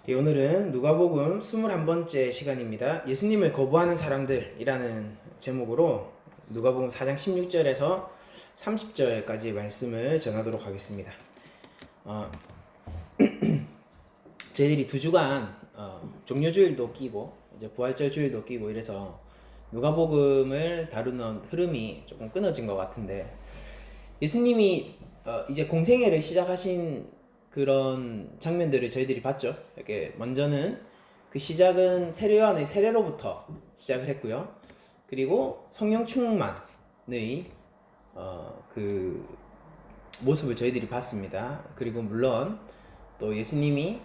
예, 오늘은 누가복음 21번째 시간입니다. 예수님을 거부하는 사람들이라는 제목으로 누가복음 4장 16절에서 30절까지 말씀을 전하도록 하겠습니다. 저희들이 두 주간 종료주일도 끼고 이제 부활절 주일도 끼고 이래서 누가복음을 다루는 흐름이 조금 끊어진 것 같은데, 예수님이 이제 공생애를 시작하신 그런 장면들을 저희들이 봤죠. 이렇게 먼저는 그 시작은 세례 요한의 세례로부터 시작을 했고요. 그리고 성령 충만의 그 모습을 저희들이 봤습니다. 그리고 물론 또 예수님이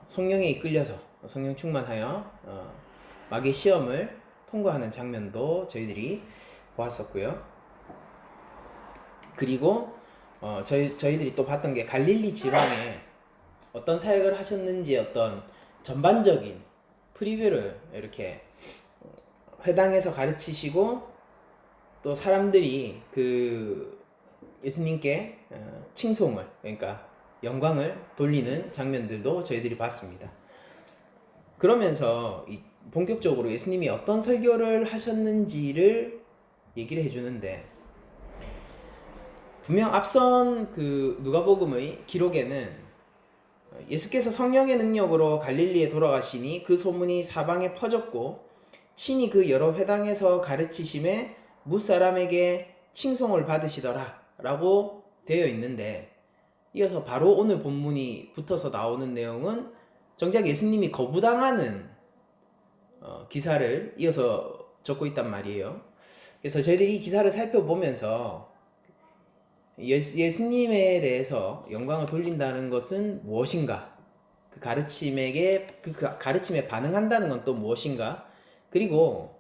성령에 이끌려서 성령 충만하여 마귀의 시험을 통과하는 장면도 저희들이 보았었고요. 그리고 저희들이 또 봤던 게 갈릴리 지방에 어떤 사역을 하셨는지 어떤 전반적인 프리뷰를 이렇게 회당에서 가르치시고, 또 사람들이 그 예수님께 칭송을, 그러니까 영광을 돌리는 장면들도 저희들이 봤습니다. 그러면서 본격적으로 예수님이 어떤 설교를 하셨는지를 얘기를 해주는데, 분명 앞선 그 누가복음의 기록에는 예수께서 성령의 능력으로 갈릴리에 돌아가시니 그 소문이 사방에 퍼졌고 친히 그 여러 회당에서 가르치심에 무사람에게 칭송을 받으시더라 라고 되어 있는데, 이어서 바로 오늘 본문이 붙어서 나오는 내용은 정작 예수님이 거부당하는 기사를 이어서 적고 있단 말이에요. 그래서 저희들이 이 기사를 살펴보면서 예수님에 대해서 영광을 돌린다는 것은 무엇인가? 그 가르침에 반응한다는 건 또 무엇인가? 그리고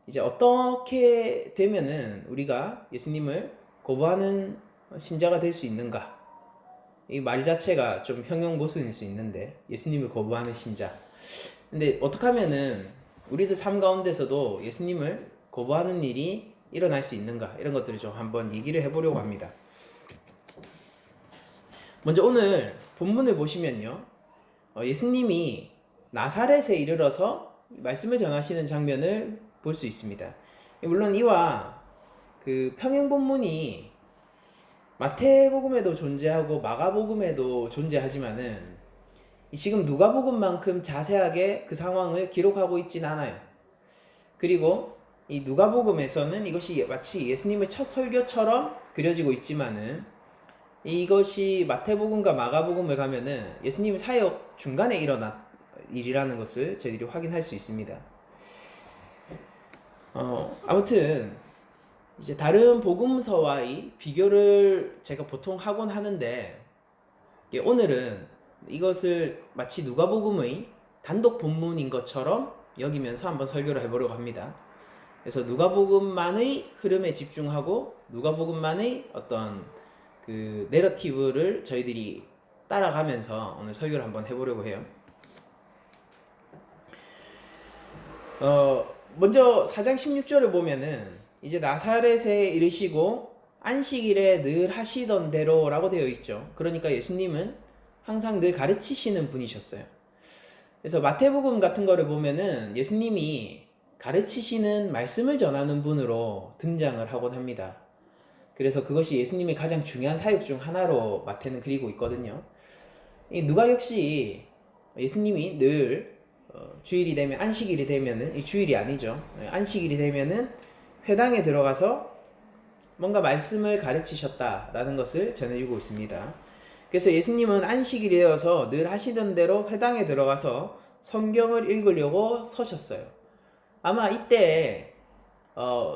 이제 어떻게 되면은 우리가 예수님을 거부하는 신자가 될 수 있는가? 이 말 자체가 좀 형용모순일 수 있는데, 예수님을 거부하는 신자. 근데 어떻게 하면은 우리들 삶 가운데서도 예수님을 거부하는 일이 일어날 수 있는가? 이런 것들을 좀 한번 얘기를 해보려고 합니다. 먼저 오늘 본문을 보시면요, 예수님이 나사렛에 이르러서 말씀을 전하시는 장면을 볼 수 있습니다. 물론 이와 그 평행 본문이 마태복음에도 존재하고 마가복음에도 존재하지만은 지금 누가복음만큼 자세하게 그 상황을 기록하고 있진 않아요. 그리고 이 누가복음에서는 이것이 마치 예수님의 첫 설교처럼 그려지고 있지만은, 이것이 마태복음과 마가복음을 가면은 예수님의 사역 중간에 일어난 일이라는 것을 저희들이 확인할 수 있습니다. 아무튼 이제 다른 복음서와의 비교를 제가 보통 하곤 하는데, 오늘은 이것을 마치 누가복음의 단독 본문인 것처럼 여기면서 한번 설교를 해보려고 합니다. 그래서 누가복음만의 흐름에 집중하고 누가복음만의 어떤 그 내러티브를 저희들이 따라가면서 오늘 설교를 한번 해보려고 해요. 먼저 4장 16절을 보면은 이제 나사렛에 이르시고 안식일에 늘 하시던 대로라고 되어 있죠. 그러니까 예수님은 항상 늘 가르치시는 분이셨어요. 그래서 마태복음 같은 거를 보면은 예수님이 가르치시는 말씀을 전하는 분으로 등장을 하곤 합니다. 그래서 그것이 예수님의 가장 중요한 사역 중 하나로 마태는 그리고 있거든요. 누가 역시 예수님이 늘 주일이 되면, 안식일이 되면은, 이 주일이 아니죠, 안식일이 되면은 회당에 들어가서 뭔가 말씀을 가르치셨다라는 것을 전해주고 있습니다. 그래서 예수님은 안식일이 되어서 늘 하시던 대로 회당에 들어가서 성경을 읽으려고 서셨어요. 아마 이때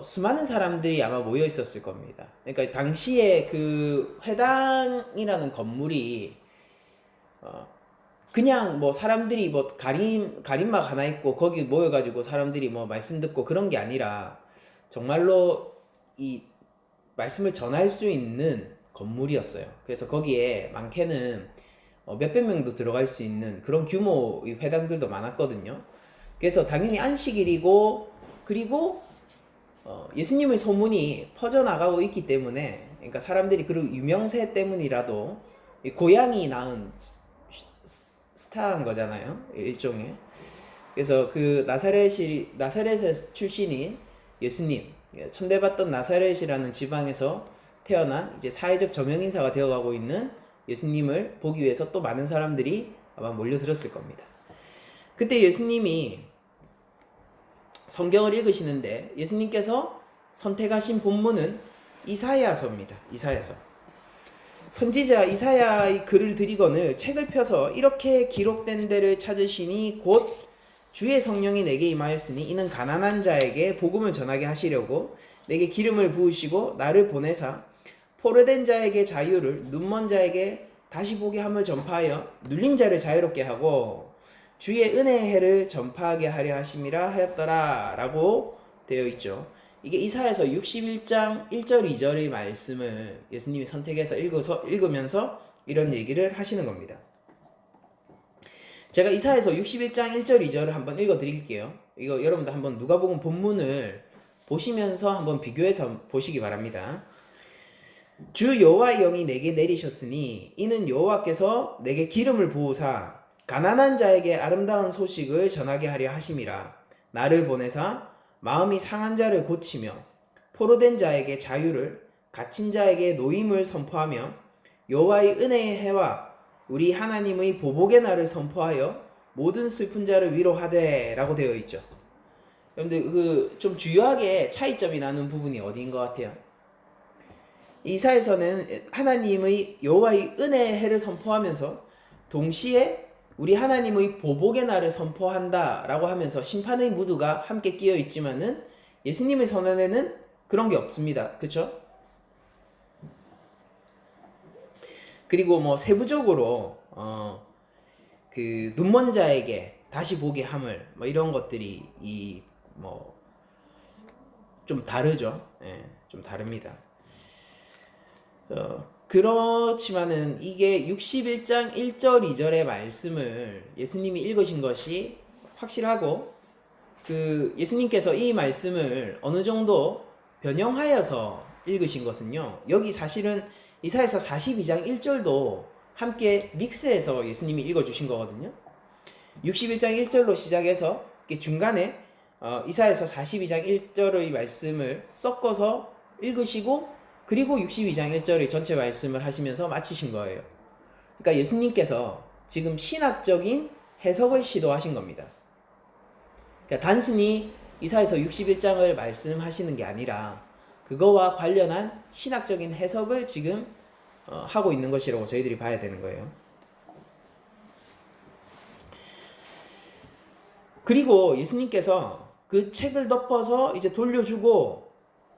수많은 사람들이 아마 모여 있었을 겁니다. 그러니까 당시에 그 회당이라는 건물이 그냥 뭐 사람들이 뭐 가림막 하나 있고 거기 모여가지고 사람들이 뭐 말씀 듣고 그런 게 아니라 정말로 이 말씀을 전할 수 있는 건물이었어요. 그래서 거기에 많게는 몇백 명도 들어갈 수 있는 그런 규모의 회당들도 많았거든요. 그래서 당연히 안식일이고, 그리고 예수님의 소문이 퍼져나가고 있기 때문에, 그러니까 사람들이 그 유명세 때문이라도 고양이 낳은 비슷한 거잖아요. 일종의. 그래서 그 나사렛 출신인 예수님, 천대받던 나사렛이라는 지방에서 태어난 이제 사회적 저명인사가 되어가고 있는 예수님을 보기 위해서 또 많은 사람들이 아마 몰려들었을 겁니다. 그때 예수님이 성경을 읽으시는데 예수님께서 선택하신 본문은 이사야서입니다. 이사야서. 선지자 이사야의 글을 드리거늘 책을 펴서 이렇게 기록된 데를 찾으시니 곧 주의 성령이 내게 임하였으니 이는 가난한 자에게 복음을 전하게 하시려고 내게 기름을 부으시고 나를 보내사 포로된 자에게 자유를 눈먼 자에게 다시 보게 함을 전파하여 눌린 자를 자유롭게 하고 주의 은혜의 해를 전파하게 하려 하심이라 하였더라 라고 되어 있죠. 이게 이사야서 61장 1절 2절의 말씀을 예수님이 선택해서 읽으면서 이런 얘기를 하시는 겁니다. 제가 이사야서 61장 1절 2절을 한번 읽어 드릴게요. 이거 여러분들 한번 누가복음 본문을 보시면서 한번 비교해서 보시기 바랍니다. 주 여호와의 영이 내게 내리셨으니 이는 여호와께서 내게 기름을 부으사 가난한 자에게 아름다운 소식을 전하게 하려 하심이라. 나를 보내사 마음이 상한 자를 고치며 포로된 자에게 자유를 갇힌 자에게 노임을 선포하며 여호와의 은혜의 해와 우리 하나님의 보복의 날을 선포하여 모든 슬픈 자를 위로하되 라고 되어 있죠. 여러분들 그 좀 주요하게 차이점이 나는 부분이 어디인 것 같아요? 이사야서는 하나님의 여호와의 은혜의 해를 선포하면서 동시에 우리 하나님의 보복의 날을 선포한다 라고 하면서 심판의 무드가 함께 끼어 있지만은 예수님의 선언에는 그런 게 없습니다. 그쵸? 그리고 뭐 세부적으로 그 눈먼 자에게 다시 보게 함을 뭐 이런 것들이 이 뭐 좀 다르죠. 예, 좀 다릅니다. 그렇지만은 이게 61장 1절 2절의 말씀을 예수님이 읽으신 것이 확실하고 그 예수님께서 이 말씀을 어느 정도 변형하여서 읽으신 것은요. 여기 사실은 이사야서 42장 1절도 함께 믹스해서 예수님이 읽어주신 거거든요. 61장 1절로 시작해서 중간에 이사야서 42장 1절의 말씀을 섞어서 읽으시고 그리고 62장 1절의 전체 말씀을 하시면서 마치신 거예요. 그러니까 예수님께서 지금 신학적인 해석을 시도하신 겁니다. 그러니까 단순히 이사야서 61장을 말씀하시는 게 아니라 그거와 관련한 신학적인 해석을 지금 하고 있는 것이라고 저희들이 봐야 되는 거예요. 그리고 예수님께서 그 책을 덮어서 이제 돌려주고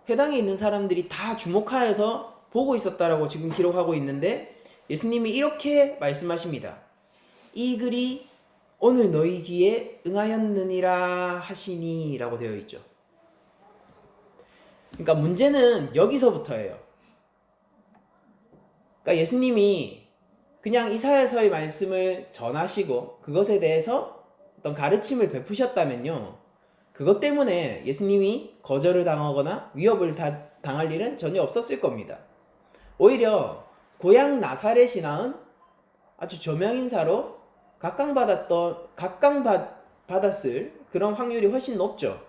해당에 있는 사람들이 다 주목하여서 보고 있었다라고 지금 기록하고 있는데 예수님이 이렇게 말씀하십니다. 이 글이 오늘 너희 귀에 응하였느니라 하시니 라고 되어 있죠. 그러니까 문제는 여기서부터예요. 그러니까 예수님이 그냥 이사야서의 말씀을 전하시고 그것에 대해서 어떤 가르침을 베푸셨다면요. 그것 때문에 예수님이 거절을 당하거나 위협을 당할 일은 전혀 없었을 겁니다. 오히려 고향 나사렛이 낳은 아주 저명인사로 각광받았을 그런 확률이 훨씬 높죠.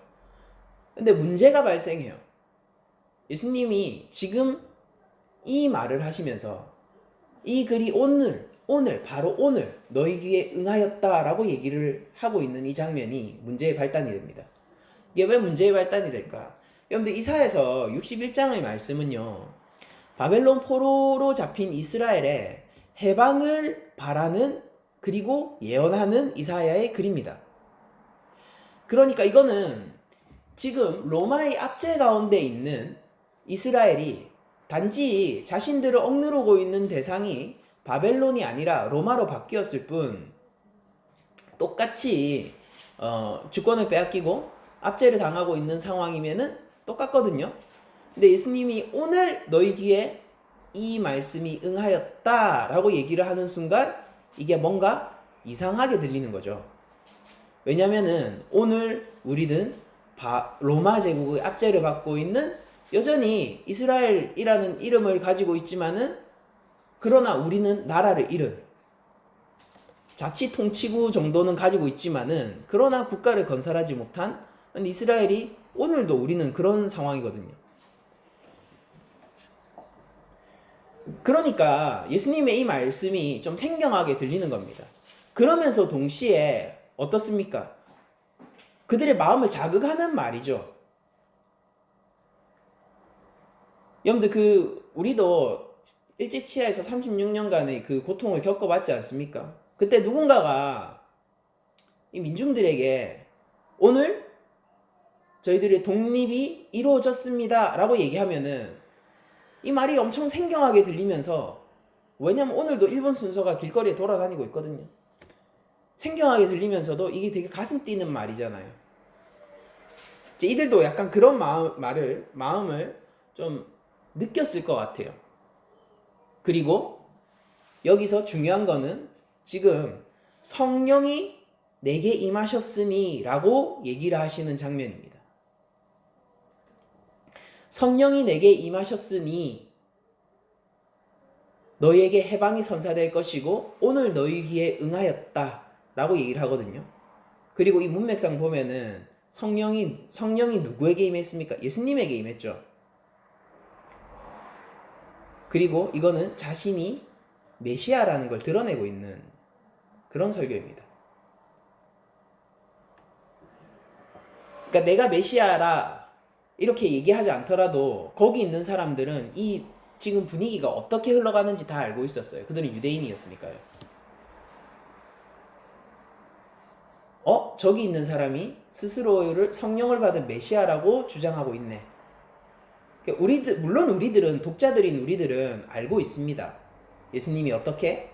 근데 문제가 발생해요. 예수님이 지금 이 말을 하시면서 이 글이 바로 오늘 너희 귀에 응하였다라고 얘기를 하고 있는 이 장면이 문제의 발단이 됩니다. 이게 왜 문제의 발단이 될까? 여러분들 이사야서 61장의 말씀은요. 바벨론 포로로 잡힌 이스라엘의 해방을 바라는 그리고 예언하는 이사야의 글입니다. 그러니까 이거는 지금 로마의 압제 가운데 있는 이스라엘이 단지 자신들을 억누르고 있는 대상이 바벨론이 아니라 로마로 바뀌었을 뿐 똑같이 주권을 빼앗기고 압제를 당하고 있는 상황이면은 똑같거든요. 근데 예수님이 오늘 너희 귀에 이 말씀이 응하였다라고 얘기를 하는 순간 이게 뭔가 이상하게 들리는 거죠. 왜냐면은 오늘 우리는 로마 제국의 압제를 받고 있는 여전히 이스라엘이라는 이름을 가지고 있지만은 그러나 우리는 나라를 잃은 자치통치구 정도는 가지고 있지만은 그러나 국가를 건설하지 못한 이스라엘이 오늘도 우리는 그런 상황이거든요. 그러니까 예수님의 이 말씀이 좀 생경하게 들리는 겁니다. 그러면서 동시에 어떻습니까? 그들의 마음을 자극하는 말이죠. 여러분들 우리도 일제치하에서 36년간의 그 고통을 겪어봤지 않습니까? 그때 누군가가 이 민중들에게 오늘 저희들의 독립이 이루어졌습니다 라고 얘기하면은 이 말이 엄청 생경하게 들리면서, 왜냐면 오늘도 일본 순서가 길거리에 돌아다니고 있거든요. 생경하게 들리면서도 이게 되게 가슴 뛰는 말이잖아요. 이제 이들도 약간 그런 마음을 좀 느꼈을 것 같아요. 그리고 여기서 중요한 거는 지금 성령이 내게 임하셨으니 라고 얘기를 하시는 장면입니다. 성령이 내게 임하셨으니 너희에게 해방이 선사될 것이고 오늘 너희 귀에 응하였다 라고 얘기를 하거든요. 그리고 이 문맥상 보면은 성령이 누구에게 임했습니까? 예수님에게 임했죠. 그리고 이거는 자신이 메시아라는 걸 드러내고 있는 그런 설교입니다. 그러니까 내가 메시아라 이렇게 얘기하지 않더라도 거기 있는 사람들은 이 지금 분위기가 어떻게 흘러가는지 다 알고 있었어요. 그들은 유대인이었으니까요. 저기 있는 사람이 스스로를 성령을 받은 메시아라고 주장하고 있네. 물론 우리들은, 독자들인 우리들은 알고 있습니다. 예수님이 어떻게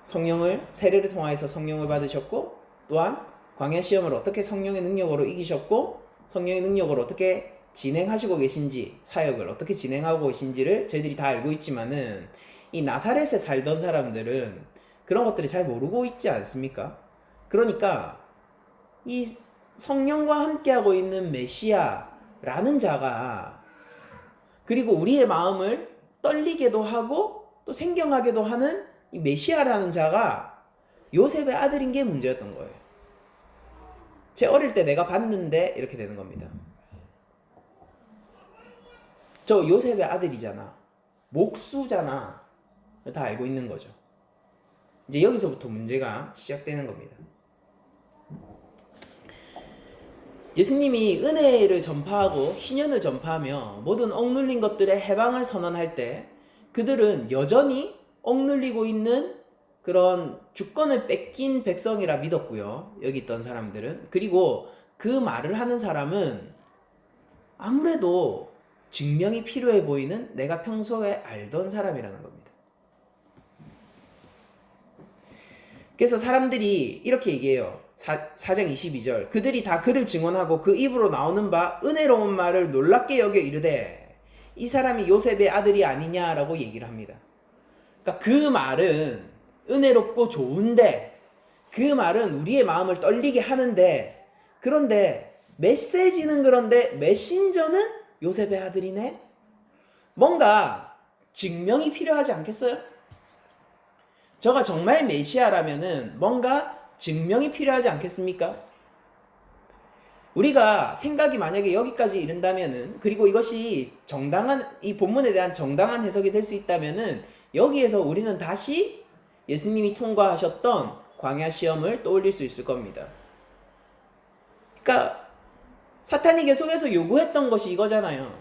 세례를 통하여서 성령을 받으셨고, 또한 광야 시험을 어떻게 성령의 능력으로 이기셨고, 성령의 능력으로 어떻게 진행하시고 계신지, 사역을 어떻게 진행하고 계신지를 저희들이 다 알고 있지만은 이 나사렛에 살던 사람들은 그런 것들을 잘 모르고 있지 않습니까? 그러니까 이 성령과 함께하고 있는 메시아라는 자가, 그리고 우리의 마음을 떨리게도 하고 또 생경하게도 하는 이 메시아라는 자가 요셉의 아들인 게 문제였던 거예요. 제 어릴 때 내가 봤는데 이렇게 되는 겁니다. 저 요셉의 아들이잖아, 목수잖아, 다 알고 있는 거죠. 이제 여기서부터 문제가 시작되는 겁니다. 예수님이 은혜를 전파하고 희년을 전파하며 모든 억눌린 것들의 해방을 선언할 때 그들은 여전히 억눌리고 있는 그런 주권을 뺏긴 백성이라 믿었고요. 여기 있던 사람들은. 그리고 그 말을 하는 사람은 아무래도 증명이 필요해 보이는 내가 평소에 알던 사람이라는 겁니다. 그래서 사람들이 이렇게 얘기해요. 4장 22절, 그들이 다 그를 증언하고 그 입으로 나오는 바 은혜로운 말을 놀랍게 여겨 이르되 이 사람이 요셉의 아들이 아니냐라고 얘기를 합니다. 그러니까 그 말은 은혜롭고 좋은데, 그 말은 우리의 마음을 떨리게 하는데, 그런데 메시지는, 그런데 메신저는 요셉의 아들이네? 뭔가 증명이 필요하지 않겠어요? 저가 정말 메시아라면은 뭔가 증명이 필요하지 않겠습니까? 우리가 생각이 만약에 여기까지 이른다면은, 그리고 이것이 이 본문에 대한 정당한 해석이 될 수 있다면은, 여기에서 우리는 다시 예수님이 통과하셨던 광야 시험을 떠올릴 수 있을 겁니다. 그러니까 사탄이 계속해서 요구했던 것이 이거잖아요.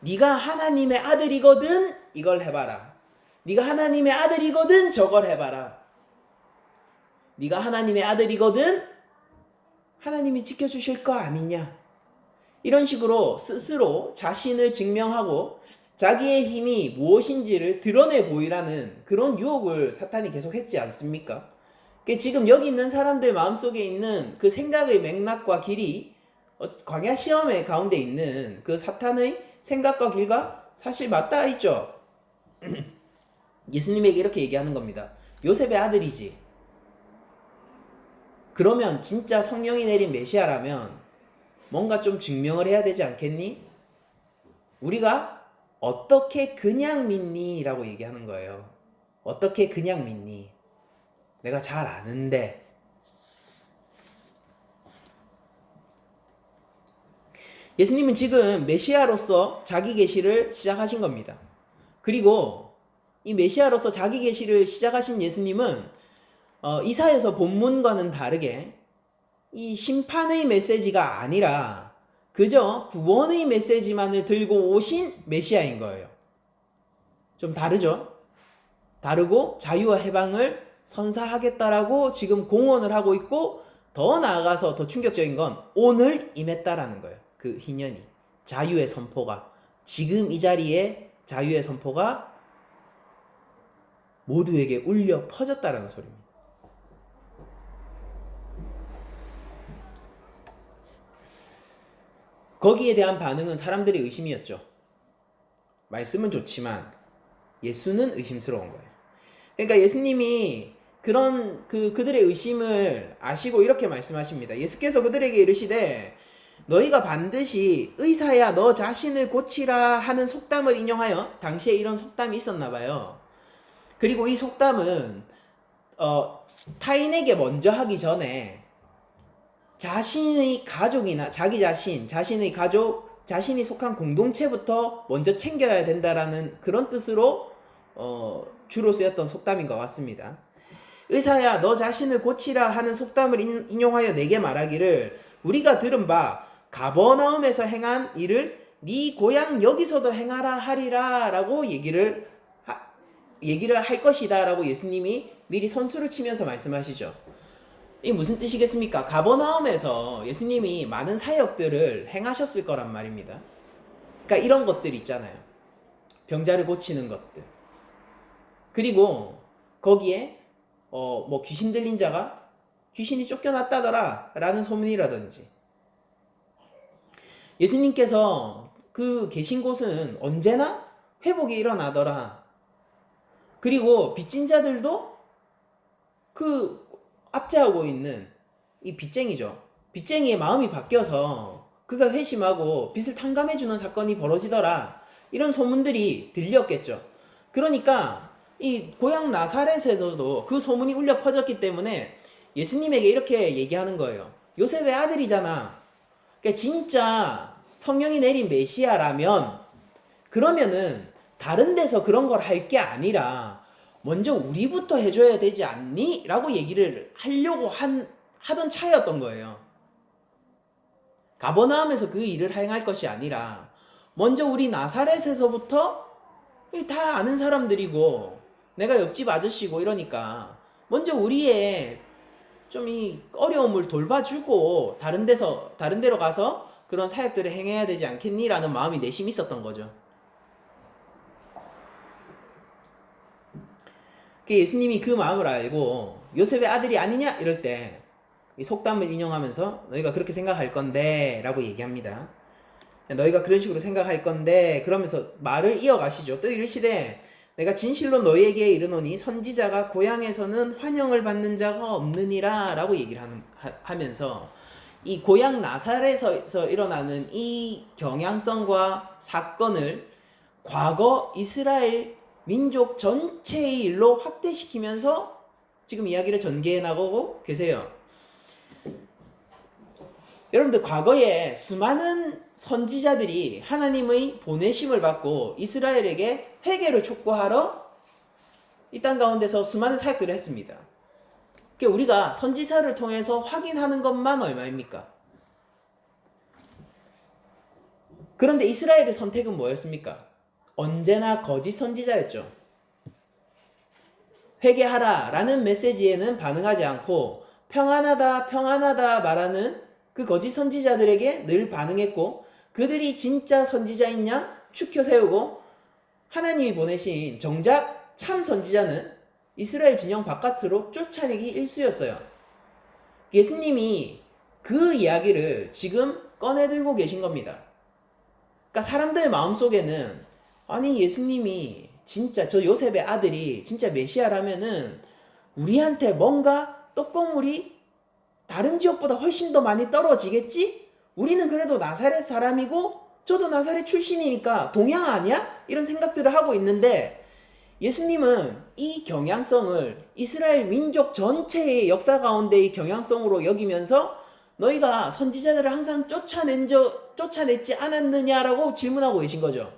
네가 하나님의 아들이거든 이걸 해봐라. 네가 하나님의 아들이거든 저걸 해봐라. 네가 하나님의 아들이거든 하나님이 지켜주실 거 아니냐. 이런 식으로 스스로 자신을 증명하고 자기의 힘이 무엇인지를 드러내 보이라는 그런 유혹을 사탄이 계속 했지 않습니까? 지금 여기 있는 사람들 마음속에 있는 그 생각의 맥락과 길이 광야 시험의 가운데 있는 그 사탄의 생각과 길과 사실 맞닿아 있죠. 예수님에게 이렇게 얘기하는 겁니다. 요셉의 아들이지. 그러면 진짜 성령이 내린 메시아라면 뭔가 좀 증명을 해야 되지 않겠니? 우리가 어떻게 그냥 믿니? 라고 얘기하는 거예요. 어떻게 그냥 믿니? 내가 잘 아는데. 예수님은 지금 메시아로서 자기 계시를 시작하신 겁니다. 그리고 이 메시아로서 자기 계시를 시작하신 예수님은 이사야서 본문과는 다르게 이 심판의 메시지가 아니라 그저 구원의 메시지만을 들고 오신 메시아인 거예요. 좀 다르죠? 다르고 자유와 해방을 선사하겠다라고 지금 공언을 하고 있고, 더 나아가서 더 충격적인 건 오늘 임했다라는 거예요. 그 희년이, 자유의 선포가, 지금 이 자리에 자유의 선포가 모두에게 울려 퍼졌다라는 소리입니다. 거기에 대한 반응은 사람들의 의심이었죠. 말씀은 좋지만 예수는 의심스러운 거예요. 그러니까 예수님이 그들의 의심을 아시고 이렇게 말씀하십니다. 예수께서 그들에게 이르시되 너희가 반드시 의사야 너 자신을 고치라 하는 속담을 인용하여, 당시에 이런 속담이 있었나 봐요. 그리고 이 속담은 타인에게 먼저 하기 전에 자신의 가족이나 자기 자신, 자신의 가족, 자신이 속한 공동체부터 먼저 챙겨야 된다라는 그런 뜻으로 주로 쓰였던 속담인 것 같습니다. 의사야 너 자신을 고치라 하는 속담을 인용하여 내게 말하기를 우리가 들은 바 가버나움에서 행한 일을 네 고향 여기서도 행하라 하리라 라고 얘기를 할 것이다 라고 예수님이 미리 선수를 치면서 말씀하시죠. 이게 무슨 뜻이겠습니까? 가버나움에서 예수님이 많은 사역들을 행하셨을 거란 말입니다. 그러니까 이런 것들 있잖아요. 병자를 고치는 것들. 그리고 거기에 귀신 들린 자가 귀신이 쫓겨났다더라 라는 소문이라든지, 예수님께서 그 계신 곳은 언제나 회복이 일어나더라. 그리고 빚진 자들도 그 압제하고 있는 이 빚쟁이죠. 빚쟁이의 마음이 바뀌어서 그가 회심하고 빚을 탕감해주는 사건이 벌어지더라. 이런 소문들이 들렸겠죠. 그러니까 이 고향 나사렛에서도 그 소문이 울려 퍼졌기 때문에 예수님에게 이렇게 얘기하는 거예요. 요셉의 아들이잖아. 그러니까 진짜 성령이 내린 메시아라면 그러면은 다른 데서 그런 걸 할 게 아니라 먼저 우리부터 해줘야 되지 않니? 라고 얘기를 하려고 하던 차였던 거예요. 가버나움에서 그 일을 행할 것이 아니라 먼저 우리 나사렛에서부터 다 아는 사람들이고 내가 옆집 아저씨고 이러니까 먼저 우리의 좀 이 어려움을 돌봐주고 다른 데로 가서 그런 사역들을 행해야 되지 않겠니? 라는 마음이 내심 있었던 거죠. 예수님이 그 마음을 알고 요셉의 아들이 아니냐? 이럴 때 이 속담을 인용하면서 너희가 그렇게 생각할 건데 라고 얘기합니다. 너희가 그런 식으로 생각할 건데, 그러면서 말을 이어가시죠. 또 이르시되 내가 진실로 너희에게 이르노니 선지자가 고향에서는 환영을 받는 자가 없느니라 라고 얘기를 하면서 이 고향 나사렛에서 일어나는 이 경향성과 사건을 과거 이스라엘 민족 전체의 일로 확대시키면서 지금 이야기를 전개해 나가고 계세요. 여러분들, 과거에 수많은 선지자들이 하나님의 보내심을 받고 이스라엘에게 회개를 촉구하러 이 땅 가운데서 수많은 사역들을 했습니다. 그러니까 우리가 선지자를 통해서 확인하는 것만 얼마입니까? 그런데 이스라엘의 선택은 뭐였습니까? 언제나 거짓 선지자였죠. 회개하라 라는 메시지에는 반응하지 않고 평안하다 평안하다 말하는 그 거짓 선지자들에게 늘 반응했고, 그들이 진짜 선지자인 양 추켜 세우고 하나님이 보내신 정작 참 선지자는 이스라엘 진영 바깥으로 쫓아내기 일쑤였어요. 예수님이 그 이야기를 지금 꺼내들고 계신 겁니다. 그러니까 사람들 마음속에는 아니 예수님이 진짜 저 요셉의 아들이 진짜 메시아라면은 우리한테 뭔가 떡고물이 다른 지역보다 훨씬 더 많이 떨어지겠지? 우리는 그래도 나사렛 사람이고 저도 나사렛 출신이니까 동양 아니야? 이런 생각들을 하고 있는데 예수님은 이 경향성을 이스라엘 민족 전체의 역사 가운데의 경향성으로 여기면서 너희가 선지자들을 항상 쫓아냈지 않았느냐라고 질문하고 계신 거죠.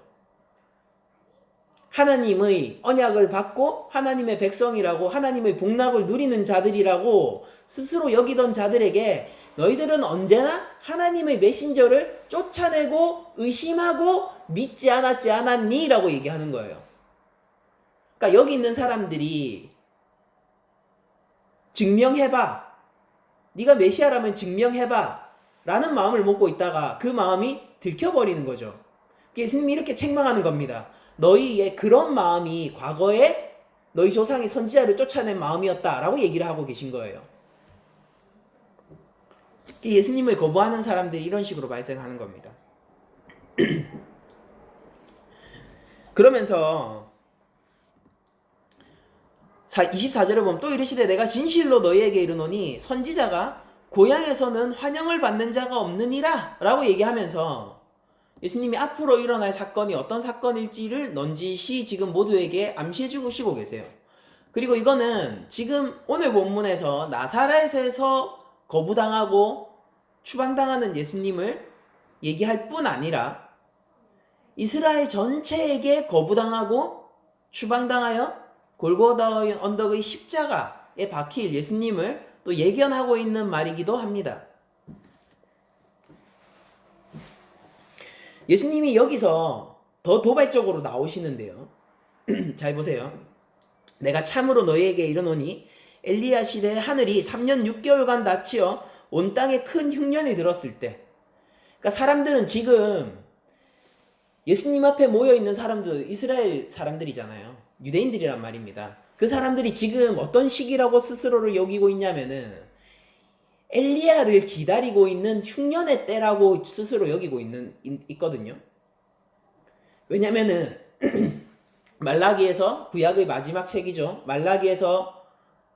하나님의 언약을 받고 하나님의 백성이라고 하나님의 복락을 누리는 자들이라고 스스로 여기던 자들에게 너희들은 언제나 하나님의 메신저를 쫓아내고 의심하고 믿지 않았니? 라고 얘기하는 거예요. 그러니까 여기 있는 사람들이 증명해봐. 네가 메시아라면 증명해봐. 라는 마음을 먹고 있다가 그 마음이 들켜버리는 거죠. 예수님이 이렇게 책망하는 겁니다. 너희의 그런 마음이 과거에 너희 조상이 선지자를 쫓아낸 마음이었다라고 얘기를 하고 계신 거예요. 예수님을 거부하는 사람들이 이런 식으로 발생하는 겁니다. 그러면서 24절을 보면 또 이르시되 내가 진실로 너희에게 이르노니 선지자가 고향에서는 환영을 받는 자가 없느니라 라고 얘기하면서 예수님이 앞으로 일어날 사건이 어떤 사건일지를 넌지시 지금 모두에게 암시해 주시고 계세요. 그리고 이거는 지금 오늘 본문에서 나사렛에서 거부당하고 추방당하는 예수님을 얘기할 뿐 아니라 이스라엘 전체에게 거부당하고 추방당하여 골고다 언덕의 십자가에 박힐 예수님을 또 예견하고 있는 말이기도 합니다. 예수님이 여기서 더 도발적으로 나오시는데요. 잘 보세요. 내가 참으로 너희에게 이르노니 엘리야 시대에 하늘이 3년 6개월간 닫히어 온 땅에 큰 흉년이 들었을 때, 그러니까 사람들은 지금 예수님 앞에 모여있는 사람들 이스라엘 사람들이잖아요. 유대인들이란 말입니다. 그 사람들이 지금 어떤 시기라고 스스로를 여기고 있냐면은 엘리야를 기다리고 있는 흉년의 때라고 스스로 여기고 있거든요. 왜냐면은 말라기에서 구약의 마지막 책이죠. 말라기에서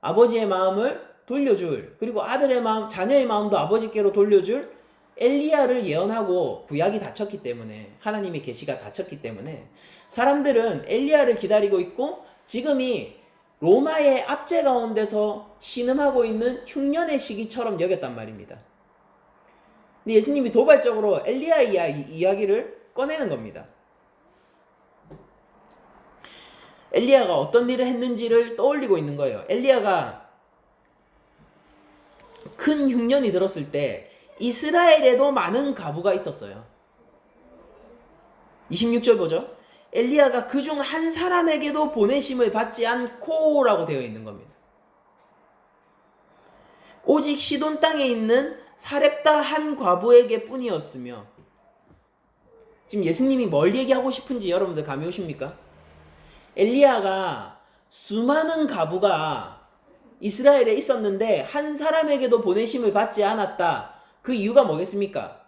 아버지의 마음을 돌려줄, 그리고 아들의 마음, 자녀의 마음도 아버지께로 돌려줄 엘리야를 예언하고 구약이 닫혔기 때문에, 하나님의 계시가 닫혔기 때문에 사람들은 엘리야를 기다리고 있고 지금이 로마의 압제 가운데서 신음하고 있는 흉년의 시기처럼 여겼단 말입니다. 근데 예수님이 도발적으로 엘리야의 이야기를 꺼내는 겁니다. 엘리야가 어떤 일을 했는지를 떠올리고 있는 거예요. 엘리야가 큰 흉년이 들었을 때 이스라엘에도 많은 과부가 있었어요. 26절 보죠. 엘리야가 그중 한 사람에게도 보내심을 받지 않고 라고 되어 있는 겁니다. 오직 시돈 땅에 있는 사렙다 한 과부에게 뿐이었으며, 지금 예수님이 뭘 얘기하고 싶은지 여러분들 감이 오십니까? 엘리야가 수많은 과부가 이스라엘에 있었는데 한 사람에게도 보내심을 받지 않았다. 그 이유가 뭐겠습니까?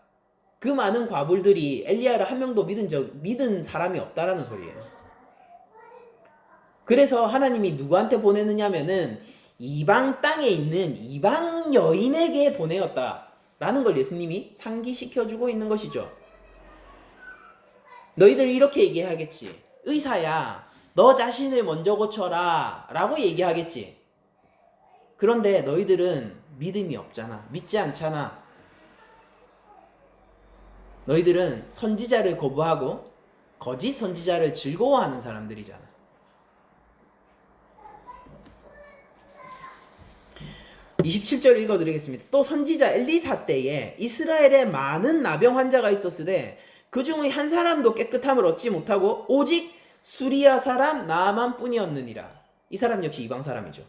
그 많은 과부들이 엘리야를 한 명도 믿은 사람이 없다라는 소리예요. 그래서 하나님이 누구한테 보내느냐면은 이방 땅에 있는 이방 여인에게 보내었다라는 걸 예수님이 상기시켜주고 있는 것이죠. 너희들 이렇게 얘기하겠지. 의사야, 너 자신을 먼저 고쳐라 라고 얘기하겠지. 그런데 너희들은 믿음이 없잖아. 믿지 않잖아. 너희들은 선지자를 거부하고 거짓 선지자를 즐거워하는 사람들이잖아. (27절) 읽어드리겠습니다. 또 선지자 엘리사 때에 이스라엘에 많은 나병 환자가 있었으되 그 중의 한 사람도 깨끗함을 얻지 못하고 오직 수리아 사람 나아만 뿐이었느니라. 이 사람 역시 이방 사람이죠.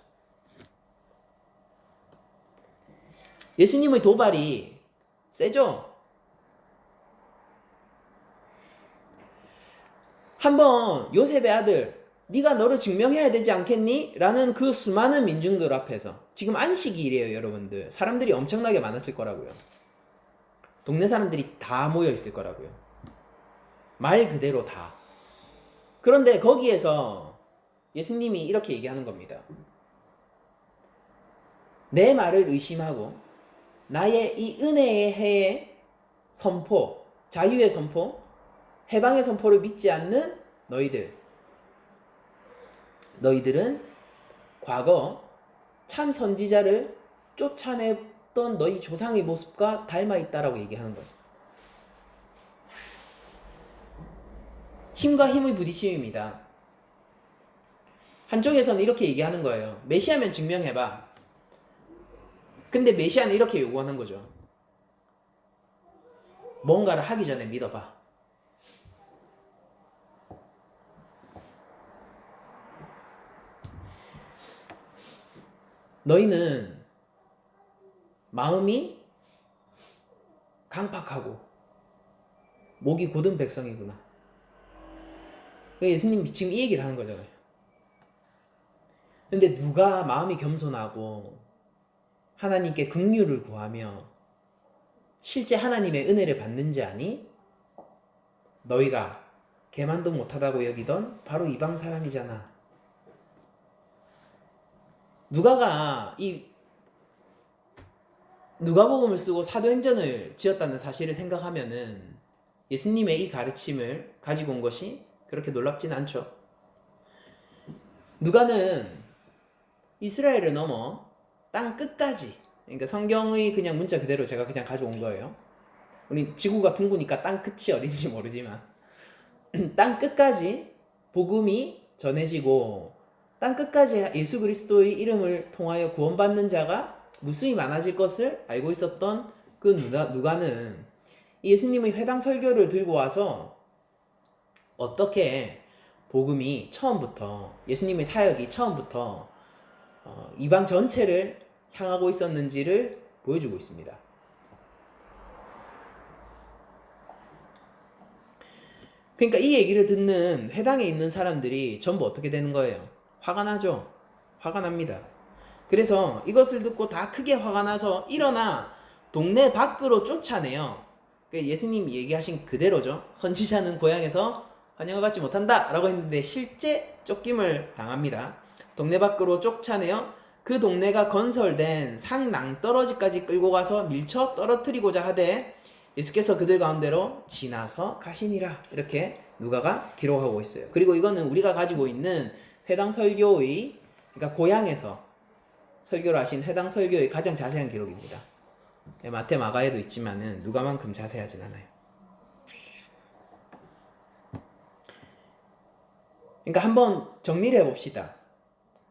예수님의 도발이 세죠? 한번 요셉의 아들, 네가 너를 증명해야 되지 않겠니? 라는 그 수많은 민중들 앞에서, 지금 안식일이에요 여러분들. 사람들이 엄청나게 많았을 거라고요. 동네 사람들이 다 모여 있을 거라고요. 말 그대로 다. 그런데 거기에서 예수님이 이렇게 얘기하는 겁니다. 내 말을 의심하고 나의 이 은혜의 해의 선포, 자유의 선포, 해방의 선포를 믿지 않는 너희들, 너희들은 과거 참 선지자를 쫓아냈던 너희 조상의 모습과 닮아 있다라고 얘기하는 거예요. 힘과 힘의 부딪힘입니다. 한쪽에서는 이렇게 얘기하는 거예요. 메시아면 증명해봐. 근데 메시아는 이렇게 요구하는 거죠. 뭔가를 하기 전에 믿어봐. 너희는 마음이 강팍하고 목이 곧은 백성이구나. 예수님이 지금 이 얘기를 하는 거잖아요. 근데 누가 마음이 겸손하고 하나님께 긍휼을 구하며 실제 하나님의 은혜를 받는지 아니? 너희가 개만도 못하다고 여기던 바로 이방 사람이잖아. 누가가 이 누가복음을 쓰고 사도행전을 지었다는 사실을 생각하면은 예수님의 이 가르침을 가지고 온 것이 그렇게 놀랍진 않죠. 누가는 이스라엘을 넘어 땅 끝까지, 그러니까 성경의 그냥 문자 그대로 제가 그냥 가져온 거예요. 우리 지구가 둥그니까 땅 끝이 어딘지 모르지만 땅 끝까지 복음이 전해지고 땅 끝까지 예수 그리스도의 이름을 통하여 구원받는 자가 무수히 많아질 것을 알고 있었던 그 누가는 예수님의 회당 설교를 들고 와서 어떻게 복음이 처음부터, 예수님의 사역이 처음부터 이방 전체를 향하고 있었는지를 보여주고 있습니다. 그러니까 이 얘기를 듣는 회당에 있는 사람들이 전부 어떻게 되는 거예요? 화가 나죠? 화가 납니다. 그래서 이것을 듣고 다 크게 화가 나서 일어나 동네 밖으로 쫓아내요. 예수님이 얘기하신 그대로죠. 선지자는 고향에서 환영을 받지 못한다 라고 했는데 실제 쫓김을 당합니다. 동네 밖으로 쫓아내요. 그 동네가 건설된 상낭떠러지까지 끌고 가서 밀쳐 떨어뜨리고자 하되 예수께서 그들 가운데로 지나서 가시니라. 이렇게 누가가 기록하고 있어요. 그리고 이거는 우리가 가지고 있는 회당 설교의, 그러니까 고향에서 설교를 하신 회당 설교의 가장 자세한 기록입니다. 마태, 마가에도 있지만은 누가만큼 자세하진 않아요. 그러니까 한번 정리를 해봅시다.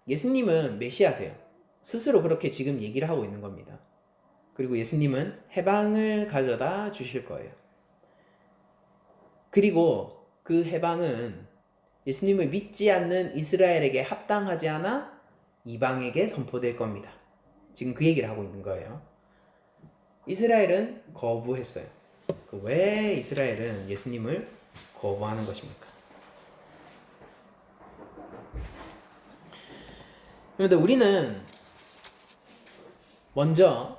예수님은 메시아세요. 스스로 그렇게 지금 얘기를 하고 있는 겁니다. 그리고 예수님은 해방을 가져다 주실 거예요. 그리고 그 해방은 예수님을 믿지 않는 이스라엘에게 합당하지 않아 이방에게 선포될 겁니다. 지금 그 얘기를 하고 있는 거예요. 이스라엘은 거부했어요. 왜 이스라엘은 예수님을 거부하는 것입니까? 그런데 우리는 먼저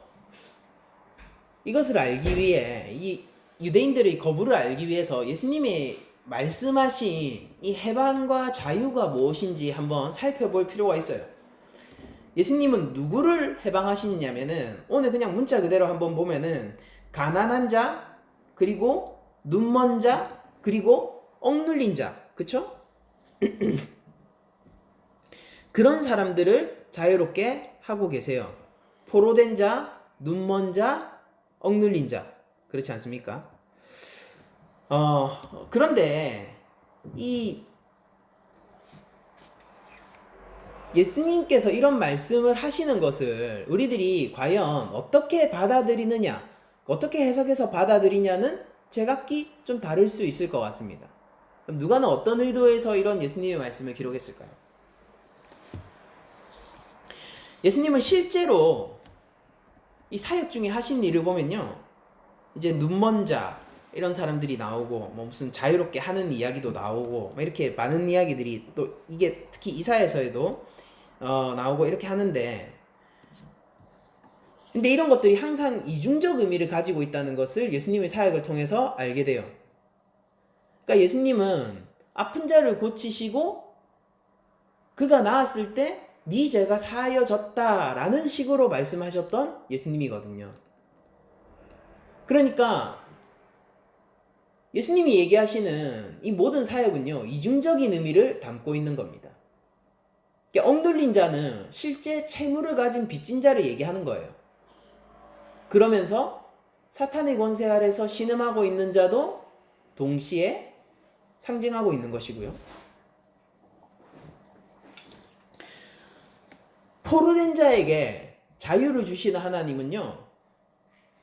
이것을 알기 위해, 이 유대인들의 거부를 알기 위해서 예수님이 말씀하신 이 해방과 자유가 무엇인지 한번 살펴볼 필요가 있어요. 예수님은 누구를 해방하시냐면은 오늘 그냥 문자 그대로 한번 보면은 가난한 자, 그리고 눈먼 자, 그리고 억눌린 자, 그쵸? 그런 사람들을 자유롭게 하고 계세요. 포로된 자, 눈먼 자, 억눌린 자, 그렇지 않습니까? 그런데 이 예수님께서 이런 말씀을 하시는 것을 우리들이 과연 어떻게 받아들이느냐, 어떻게 해석해서 받아들이냐는 제각기 좀 다를 수 있을 것 같습니다. 그럼 누가는 어떤 의도에서 이런 예수님의 말씀을 기록했을까요? 예수님은 실제로 이 사역 중에 하신 일을 보면요, 이제 눈먼 자 이런 사람들이 나오고 뭐 무슨 자유롭게 하는 이야기도 나오고 뭐 이렇게 많은 이야기들이 또 이게 특히 이사야서에도 나오고 이렇게 하는데, 근데 이런 것들이 항상 이중적 의미를 가지고 있다는 것을 예수님의 사역을 통해서 알게 돼요. 그러니까 예수님은 아픈 자를 고치시고 그가 나았을 때 네 죄가 사하여졌다라는 식으로 말씀하셨던 예수님이거든요. 그러니까 예수님이 얘기하시는 이 모든 사역은요, 이중적인 의미를 담고 있는 겁니다. 엉들린 자는 실제 채무를 가진 빚진 자를 얘기하는 거예요. 그러면서 사탄의 권세 아래서 신음하고 있는 자도 동시에 상징하고 있는 것이고요. 포로된 자에게 자유를 주시는 하나님은요,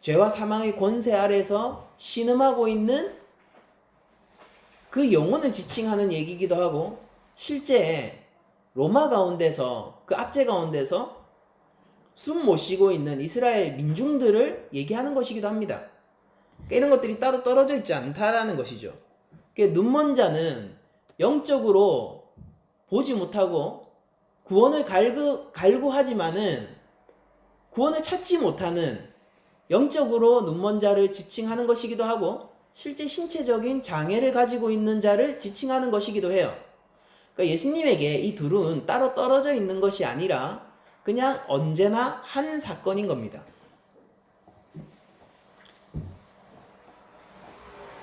죄와 사망의 권세 아래서 신음하고 있는 그 영혼을 지칭하는 얘기이기도 하고, 실제 로마 가운데서, 그 압제 가운데서 숨 못 쉬고 있는 이스라엘 민중들을 얘기하는 것이기도 합니다. 이런 것들이 따로 떨어져 있지 않다라는 것이죠. 눈먼 자는 영적으로 보지 못하고 구원을 갈구하지만은 구원을 찾지 못하는 영적으로 눈먼 자를 지칭하는 것이기도 하고, 실제 신체적인 장애를 가지고 있는 자를 지칭하는 것이기도 해요. 그러니까 예수님에게 이 둘은 따로 떨어져 있는 것이 아니라 그냥 언제나 한 사건인 겁니다.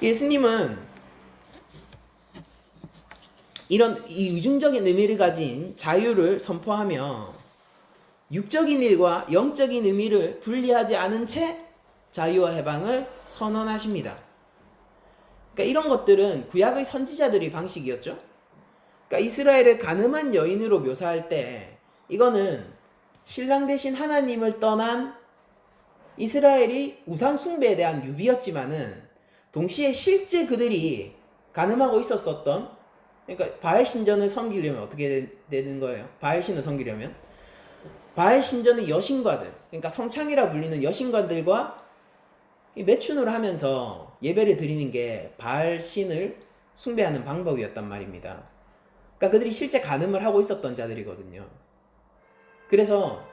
예수님은 이런 이중적인 의미를 가진 자유를 선포하며 육적인 일과 영적인 의미를 분리하지 않은 채 자유와 해방을 선언하십니다. 그러니까 이런 것들은 구약의 선지자들의 방식이었죠. 그러니까 이스라엘을 가늠한 여인으로 묘사할 때 이거는 신랑 대신 하나님을 떠난 이스라엘이 우상 숭배에 대한 유비였지만은 동시에 실제 그들이 가늠하고 있었던, 그러니까 바알 신전을 섬기려면 어떻게 되는 거예요? 바알 신을 섬기려면 바알 신전의 여신과들, 그러니까 성창이라 불리는 여신과들과 매춘을 하면서 예배를 드리는 게 바알 신을 숭배하는 방법이었단 말입니다. 그러니까 그들이 실제 간음을 하고 있었던 자들이거든요. 그래서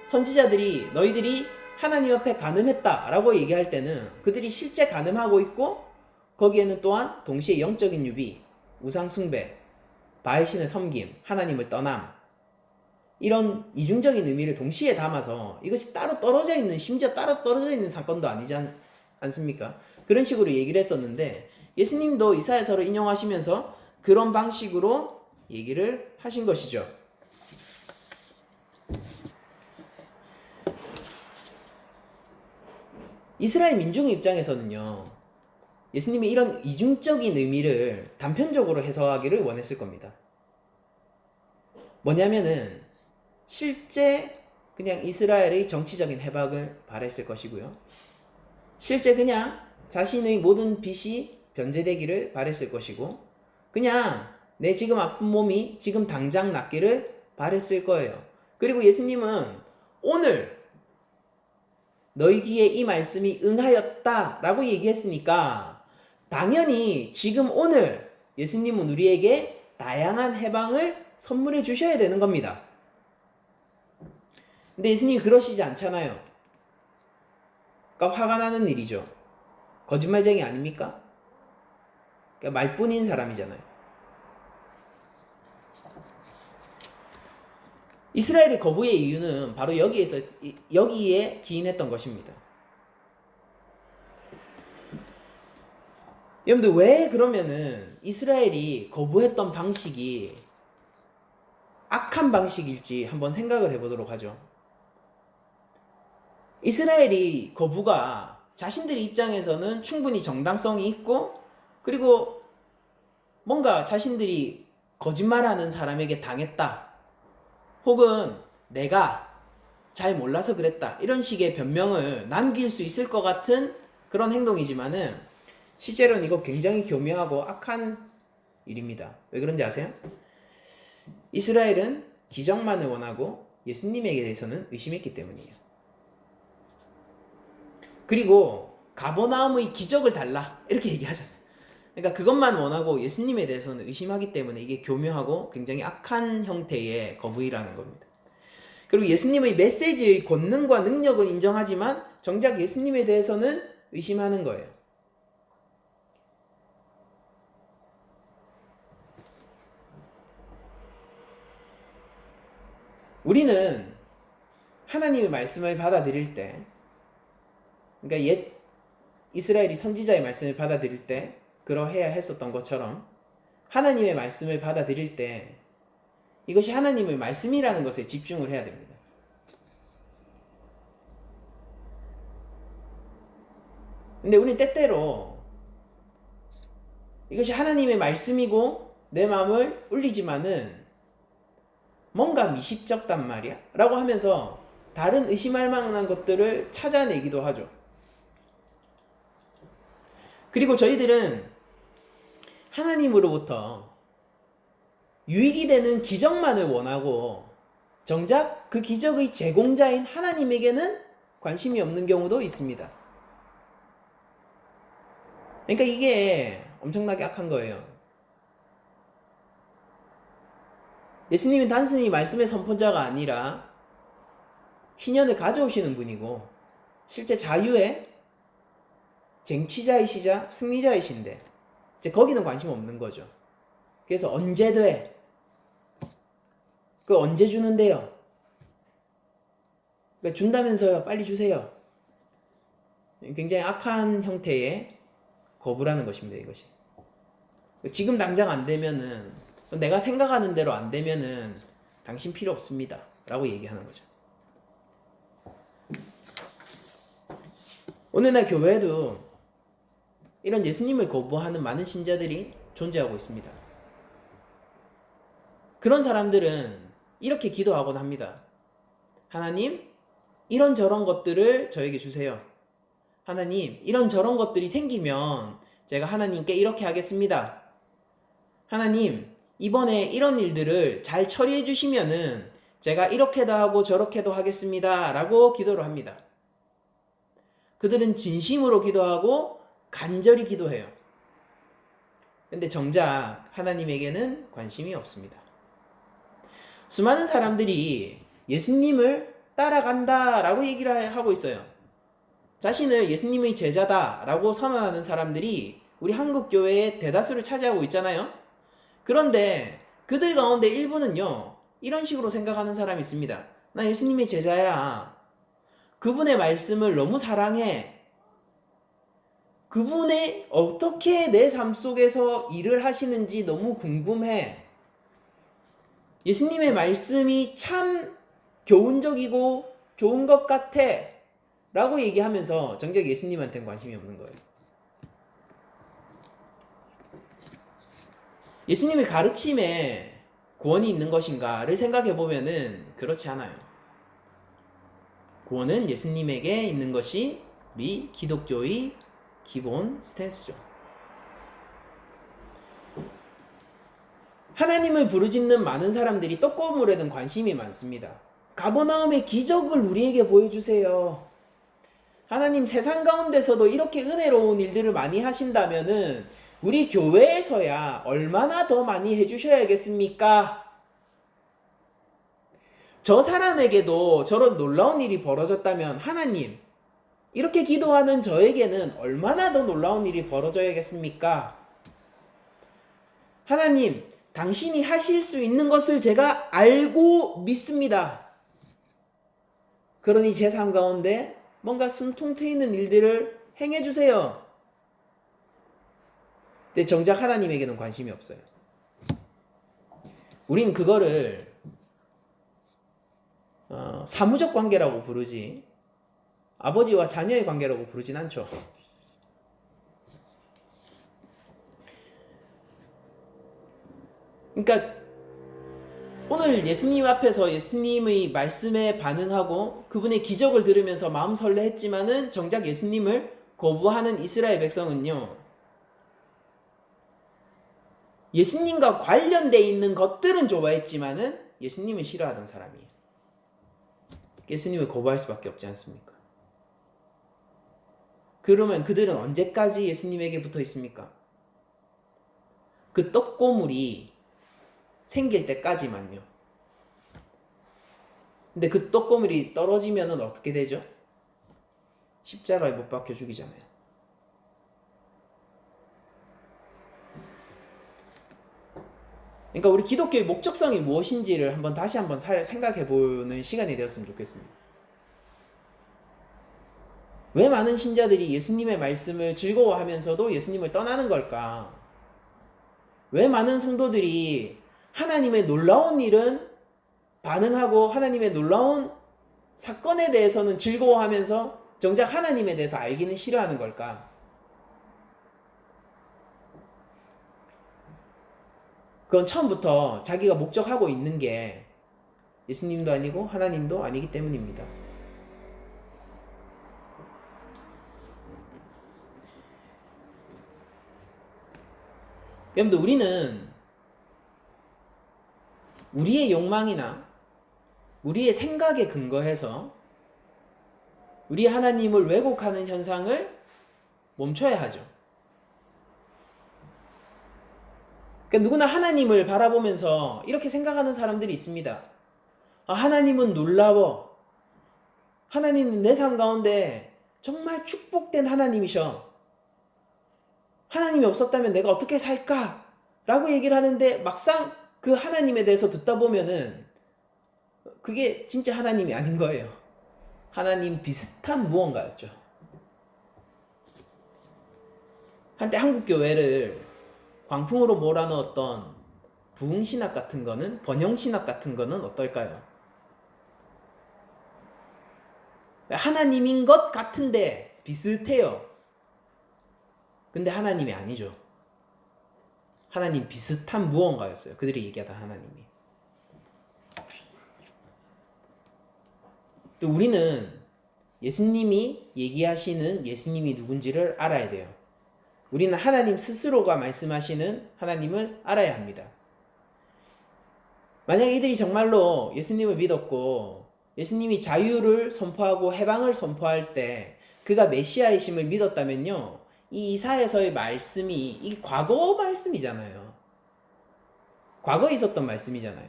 선지자들이 너희들이 하나님 앞에 간음했다라고 얘기할 때는 그들이 실제 간음하고 있고, 거기에는 또한 동시에 영적인 유비, 우상 숭배, 바알 신을 섬김, 하나님을 떠남, 이런 이중적인 의미를 동시에 담아서 이것이 따로 떨어져 있는, 심지어 따로 떨어져 있는 사건도 아니지 않습니까? 그런 식으로 얘기를 했었는데, 예수님도 이사야서를 인용하시면서 그런 방식으로 얘기를 하신 것이죠. 이스라엘 민중의 입장에서는요, 예수님이 이런 이중적인 의미를 단편적으로 해석하기를 원했을 겁니다. 뭐냐면은 실제 그냥 이스라엘의 정치적인 해방을 바랬을 것이고요, 실제 그냥 자신의 모든 빚이 변제되기를 바랬을 것이고, 그냥 내 지금 아픈 몸이 지금 당장 낫기를 바랬을 거예요. 그리고 예수님은 오늘 너희 귀에 이 말씀이 응하였다 라고 얘기했으니까 당연히 지금 오늘 예수님은 우리에게 다양한 해방을 선물해 주셔야 되는 겁니다. 근데 예수님이 그러시지 않잖아요. 그러니까 화가 나는 일이죠. 거짓말쟁이 아닙니까? 그러니까 말뿐인 사람이잖아요. 이스라엘의 거부의 이유는 바로 여기에 기인했던 것입니다. 여러분들, 왜 그러면은 이스라엘이 거부했던 방식이 악한 방식일지 한번 생각을 해보도록 하죠. 이스라엘이 거부가 자신들의 입장에서는 충분히 정당성이 있고, 그리고 뭔가 자신들이 거짓말하는 사람에게 당했다, 혹은 내가 잘 몰라서 그랬다, 이런 식의 변명을 남길 수 있을 것 같은 그런 행동이지만은 실제로는 이거 굉장히 교묘하고 악한 일입니다. 왜 그런지 아세요? 이스라엘은 기적만을 원하고 예수님에게 대해서는 의심했기 때문이에요. 그리고 가버나움의 기적을 달라 이렇게 얘기하잖아요. 그러니까 그것만 원하고 예수님에 대해서는 의심하기 때문에 이게 교묘하고 굉장히 악한 형태의 거부이라는 겁니다. 그리고 예수님의 메시지의 권능과 능력은 인정하지만 정작 예수님에 대해서는 의심하는 거예요. 우리는 하나님의 말씀을 받아들일 때, 그러니까 옛 이스라엘이 선지자의 말씀을 받아들일 때 그러해야 했었던 것처럼 하나님의 말씀을 받아들일 때 이것이 하나님의 말씀이라는 것에 집중을 해야 됩니다. 근데 우리는 때때로 이것이 하나님의 말씀이고 내 마음을 울리지만은 뭔가 미십적단 말이야 라고 하면서 다른 의심할 만한 것들을 찾아내기도 하죠. 그리고 저희들은 하나님으로부터 유익이 되는 기적만을 원하고 정작 그 기적의 제공자인 하나님에게는 관심이 없는 경우도 있습니다. 그러니까 이게 엄청나게 악한 거예요. 예수님은 단순히 말씀의 선포자가 아니라 희년을 가져오시는 분이고 실제 자유의 쟁취자이시자 승리자이신데 이제 거기는 관심 없는 거죠. 그래서 언제 돼? 그 언제 주는데요? 그러니까 준다면서요. 빨리 주세요. 굉장히 악한 형태의 거부라는 것입니다. 이것이. 지금 당장 안 되면은 내가 생각하는 대로 안 되면은 당신 필요 없습니다. 라고 얘기하는 거죠. 오늘날 교회에도 이런 예수님을 거부하는 많은 신자들이 존재하고 있습니다. 그런 사람들은 이렇게 기도하곤 합니다. 하나님, 이런저런 것들을 저에게 주세요. 하나님, 이런저런 것들이 생기면 제가 하나님께 이렇게 하겠습니다. 하나님, 이번에 이런 일들을 잘 처리해 주시면은 제가 이렇게도 하고 저렇게도 하겠습니다. 라고 기도를 합니다. 그들은 진심으로 기도하고 간절히 기도해요. 근데 정작 하나님에게는 관심이 없습니다. 수많은 사람들이 예수님을 따라간다 라고 얘기를 하고 있어요. 자신을 예수님의 제자다 라고 선언하는 사람들이 우리 한국교회의 대다수를 차지하고 있잖아요. 그런데 그들 가운데 일부는요, 이런 식으로 생각하는 사람이 있습니다. 나 예수님의 제자야. 그분의 말씀을 너무 사랑해. 그분이 어떻게 내 삶 속에서 일을 하시는지 너무 궁금해. 예수님의 말씀이 참 교훈적이고 좋은 것 같아. 라고 얘기하면서 정작 예수님한테는 관심이 없는 거예요. 예수님의 가르침에 구원이 있는 것인가를 생각해 보면은 그렇지 않아요. 구원은 예수님에게 있는 것이 우리 기독교의 기본 스탠스죠. 하나님을 부르짖는 많은 사람들이 떡고물에는 관심이 많습니다. 가버나움의 기적을 우리에게 보여주세요. 하나님, 세상 가운데서도 이렇게 은혜로운 일들을 많이 하신다면은 우리 교회에서야 얼마나 더 많이 해주셔야겠습니까? 저 사람에게도 저런 놀라운 일이 벌어졌다면 하나님, 이렇게 기도하는 저에게는 얼마나 더 놀라운 일이 벌어져야겠습니까? 하나님, 당신이 하실 수 있는 것을 제가 알고 믿습니다. 그러니 제 삶 가운데 뭔가 숨통 트이는 일들을 행해주세요. 근데 정작 하나님에게는 관심이 없어요. 우린 그거를 사무적 관계라고 부르지 아버지와 자녀의 관계라고 부르진 않죠. 그러니까 오늘 예수님 앞에서 예수님의 말씀에 반응하고 그분의 기적을 들으면서 마음 설레했지만은 정작 예수님을 거부하는 이스라엘 백성은요, 예수님과 관련되어 있는 것들은 좋아했지만은 예수님을 싫어하던 사람이에요. 예수님을 거부할 수밖에 없지 않습니까? 그러면 그들은 언제까지 예수님에게 붙어 있습니까? 그 떡고물이 생길 때까지만요. 근데 그 떡고물이 떨어지면은 어떻게 되죠? 십자가에 못 박혀 죽이잖아요. 그러니까 우리 기독교의 목적성이 무엇인지를 다시 한번 생각해보는 시간이 되었으면 좋겠습니다. 왜 많은 신자들이 예수님의 말씀을 즐거워하면서도 예수님을 떠나는 걸까? 왜 많은 성도들이 하나님의 놀라운 일은 반응하고 하나님의 놀라운 사건에 대해서는 즐거워하면서 정작 하나님에 대해서 알기는 싫어하는 걸까? 그건 처음부터 자기가 목적하고 있는 게 예수님도 아니고 하나님도 아니기 때문입니다. 여러분들, 우리는 우리의 욕망이나 우리의 생각에 근거해서 우리 하나님을 왜곡하는 현상을 멈춰야 하죠. 그러니까 누구나 하나님을 바라보면서 이렇게 생각하는 사람들이 있습니다. 아, 하나님은 놀라워. 하나님은 내 삶 가운데 정말 축복된 하나님이셔. 하나님이 없었다면 내가 어떻게 살까? 라고 얘기를 하는데 막상 그 하나님에 대해서 듣다 보면은 그게 진짜 하나님이 아닌 거예요. 하나님 비슷한 무언가였죠. 한때 한국 교회를 광풍으로 몰아넣었던 부흥신학 같은 거는, 번영신학 같은 거는 어떨까요? 하나님인 것 같은데 비슷해요. 근데 하나님이 아니죠. 하나님 비슷한 무언가였어요. 그들이 얘기하던 하나님이. 또 우리는 예수님이 얘기하시는 예수님이 누군지를 알아야 돼요. 우리는 하나님 스스로가 말씀하시는 하나님을 알아야 합니다. 만약 이들이 정말로 예수님을 믿었고 예수님이 자유를 선포하고 해방을 선포할 때 그가 메시아이심을 믿었다면요, 이 이사야서의 말씀이 이 과거 말씀이잖아요. 과거에 있었던 말씀이잖아요.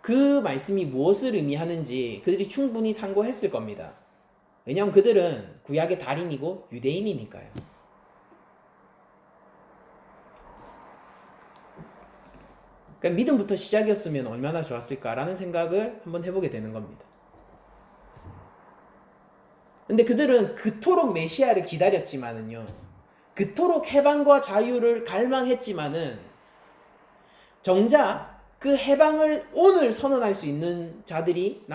그 말씀이 무엇을 의미하는지 그들이 충분히 상고했을 겁니다. 왜냐하면 그들은 구약의 달인이고 유대인이니까요. 그러니까 믿음부터 시작이었으면 얼마나 좋았을까라는 생각을 한번 해보게 되는 겁니다. 근데 그들은 그토록 메시아를 기다렸지만은요, 그토록 해방과 자유를 갈망했지만은 정작 그 해방을 오늘 선언할 수 있는 자들이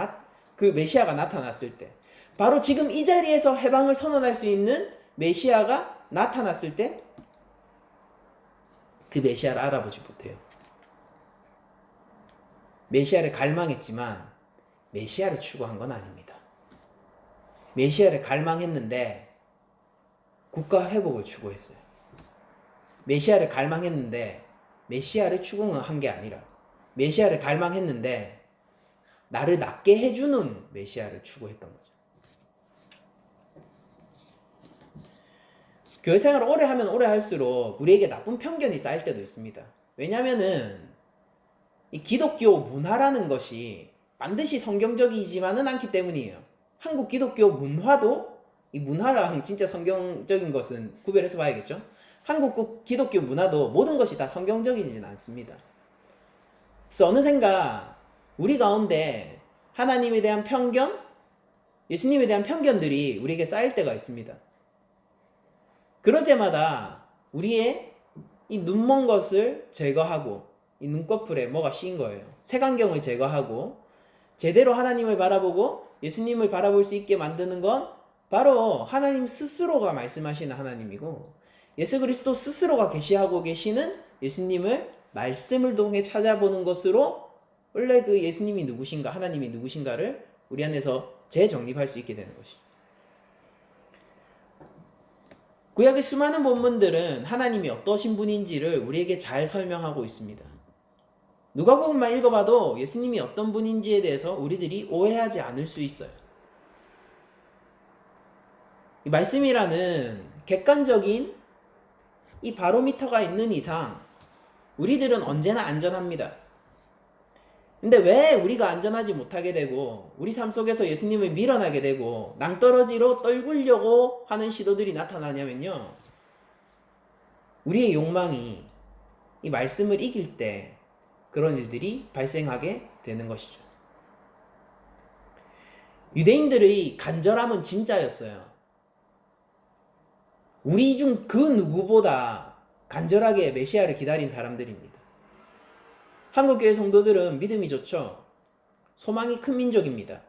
그 메시아가 나타났을 때, 바로 지금 이 자리에서 해방을 선언할 수 있는 메시아가 나타났을 때 그 메시아를 알아보지 못해요. 메시아를 갈망했지만 메시아를 추구한 건 아닙니다. 메시아를 갈망했는데 국가 회복을 추구했어요. 메시아를 갈망했는데 메시아를 추구한 게 아니라 메시아를 갈망했는데 나를 낫게 해주는 메시아를 추구했던 거죠. 교회 생활을 오래 하면 오래 할수록 우리에게 나쁜 편견이 쌓일 때도 있습니다. 왜냐하면은 이 기독교 문화라는 것이 반드시 성경적이지만은 않기 때문이에요. 한국 기독교 문화도, 이 문화랑 진짜 성경적인 것은 구별해서 봐야겠죠. 한국 기독교 문화도 모든 것이 다 성경적이지는 않습니다. 그래서 어느샌가 우리 가운데 하나님에 대한 편견, 예수님에 대한 편견들이 우리에게 쌓일 때가 있습니다. 그럴 때마다 우리의 이 눈먼 것을 제거하고, 이 눈꺼풀에 뭐가 씌인 거예요. 색안경을 제거하고 제대로 하나님을 바라보고 예수님을 바라볼 수 있게 만드는 건 바로 하나님 스스로가 말씀하시는 하나님이고, 예수 그리스도 스스로가 계시하고 계시는 예수님을 말씀을 통해 찾아보는 것으로 원래 그 예수님이 누구신가, 하나님이 누구신가를 우리 안에서 재정립할 수 있게 되는 것이죠. 구약의 수많은 본문들은 하나님이 어떠신 분인지를 우리에게 잘 설명하고 있습니다. 누가복음만 읽어봐도 예수님이 어떤 분인지에 대해서 우리들이 오해하지 않을 수 있어요. 이 말씀이라는 객관적인 이 바로미터가 있는 이상 우리들은 언제나 안전합니다. 근데 왜 우리가 안전하지 못하게 되고 우리 삶 속에서 예수님을 밀어나게 되고 낭떠러지로 떨구려고 하는 시도들이 나타나냐면요, 우리의 욕망이 이 말씀을 이길 때 그런 일들이 발생하게 되는 것이죠. 유대인들의 간절함은 진짜였어요. 우리 중 그 누구보다 간절하게 메시아를 기다린 사람들입니다. 한국교회 성도들은 믿음이 좋죠. 소망이 큰 민족입니다.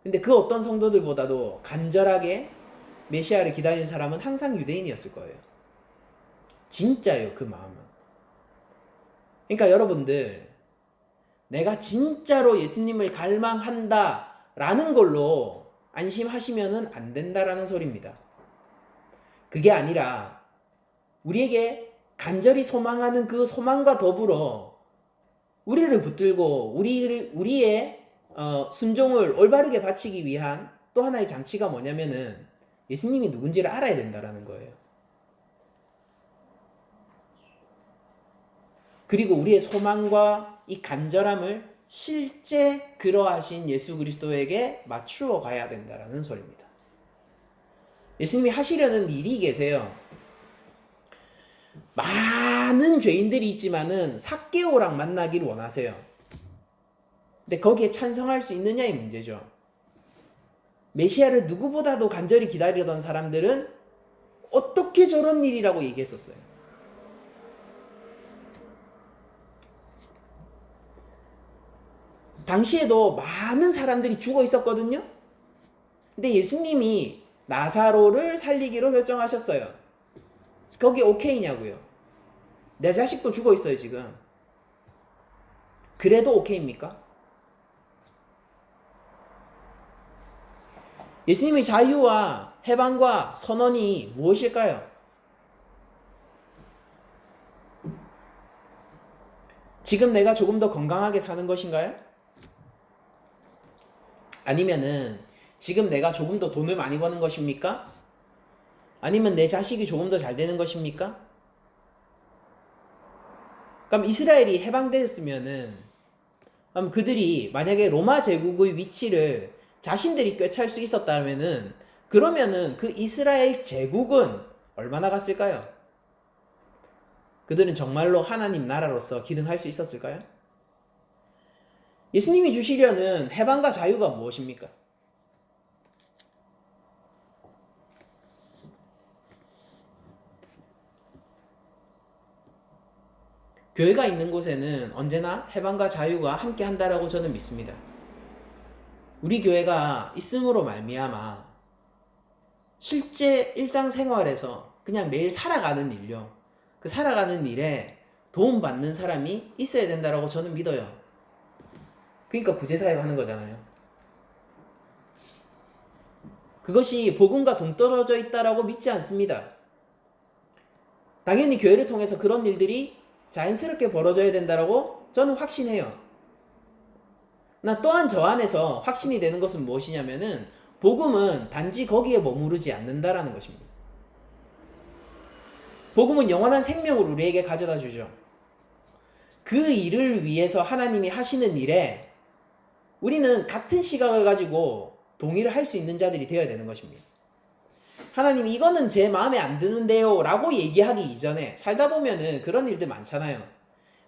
근데 그 어떤 성도들보다도 간절하게 메시아를 기다리는 사람은 항상 유대인이었을 거예요. 진짜요, 그 마음은. 그러니까 여러분들, 내가 진짜로 예수님을 갈망한다 라는 걸로 안심하시면 안 된다라는 소리입니다. 그게 아니라 우리에게 간절히 소망하는 그 소망과 더불어 우리를 붙들고 우리의 순종을 올바르게 바치기 위한 또 하나의 장치가 뭐냐면은 예수님이 누군지를 알아야 된다라는 거예요. 그리고 우리의 소망과 이 간절함을 실제 그러하신 예수 그리스도에게 맞추어 가야 된다라는 소리입니다. 예수님이 하시려는 일이 계세요. 많은 죄인들이 있지만은 삭개오랑 만나기를 원하세요. 근데 거기에 찬성할 수 있느냐의 문제죠. 메시아를 누구보다도 간절히 기다리던 사람들은 어떻게 저런 일이라고 얘기했었어요. 당시에도 많은 사람들이 죽어 있었거든요. 근데 예수님이 나사로를 살리기로 결정하셨어요. 거기 오케이냐고요. 내 자식도 죽어 있어요, 지금. 그래도 오케이입니까? 예수님의 자유와 해방과 선언이 무엇일까요? 지금 내가 조금 더 건강하게 사는 것인가요? 아니면은 지금 내가 조금 더 돈을 많이 버는 것입니까? 아니면 내 자식이 조금 더 잘 되는 것입니까? 그럼 이스라엘이 해방되었으면은 그럼 그들이 만약에 로마 제국의 위치를 자신들이 꿰찰 수 있었다면은 그러면은 그 이스라엘 제국은 얼마나 갔을까요? 그들은 정말로 하나님 나라로서 기능할 수 있었을까요? 예수님이 주시려는 해방과 자유가 무엇입니까? 교회가 있는 곳에는 언제나 해방과 자유가 함께 한다라고 저는 믿습니다. 우리 교회가 있음으로 말미암아 실제 일상생활에서 그냥 매일 살아가는 일요. 그 살아가는 일에 도움받는 사람이 있어야 된다라고 저는 믿어요. 그러니까 구제사역 하는 거잖아요. 그것이 복음과 동떨어져 있다라고 믿지 않습니다. 당연히 교회를 통해서 그런 일들이 자연스럽게 벌어져야 된다라고 저는 확신해요. 나 또한 저 안에서 확신이 되는 것은 무엇이냐면은 복음은 단지 거기에 머무르지 않는다라는 것입니다. 복음은 영원한 생명을 우리에게 가져다 주죠. 그 일을 위해서 하나님이 하시는 일에 우리는 같은 시각을 가지고 동의를 할 수 있는 자들이 되어야 되는 것입니다. 하나님 이거는 제 마음에 안 드는데요 라고 얘기하기 이전에 살다 보면은 그런 일들 많잖아요.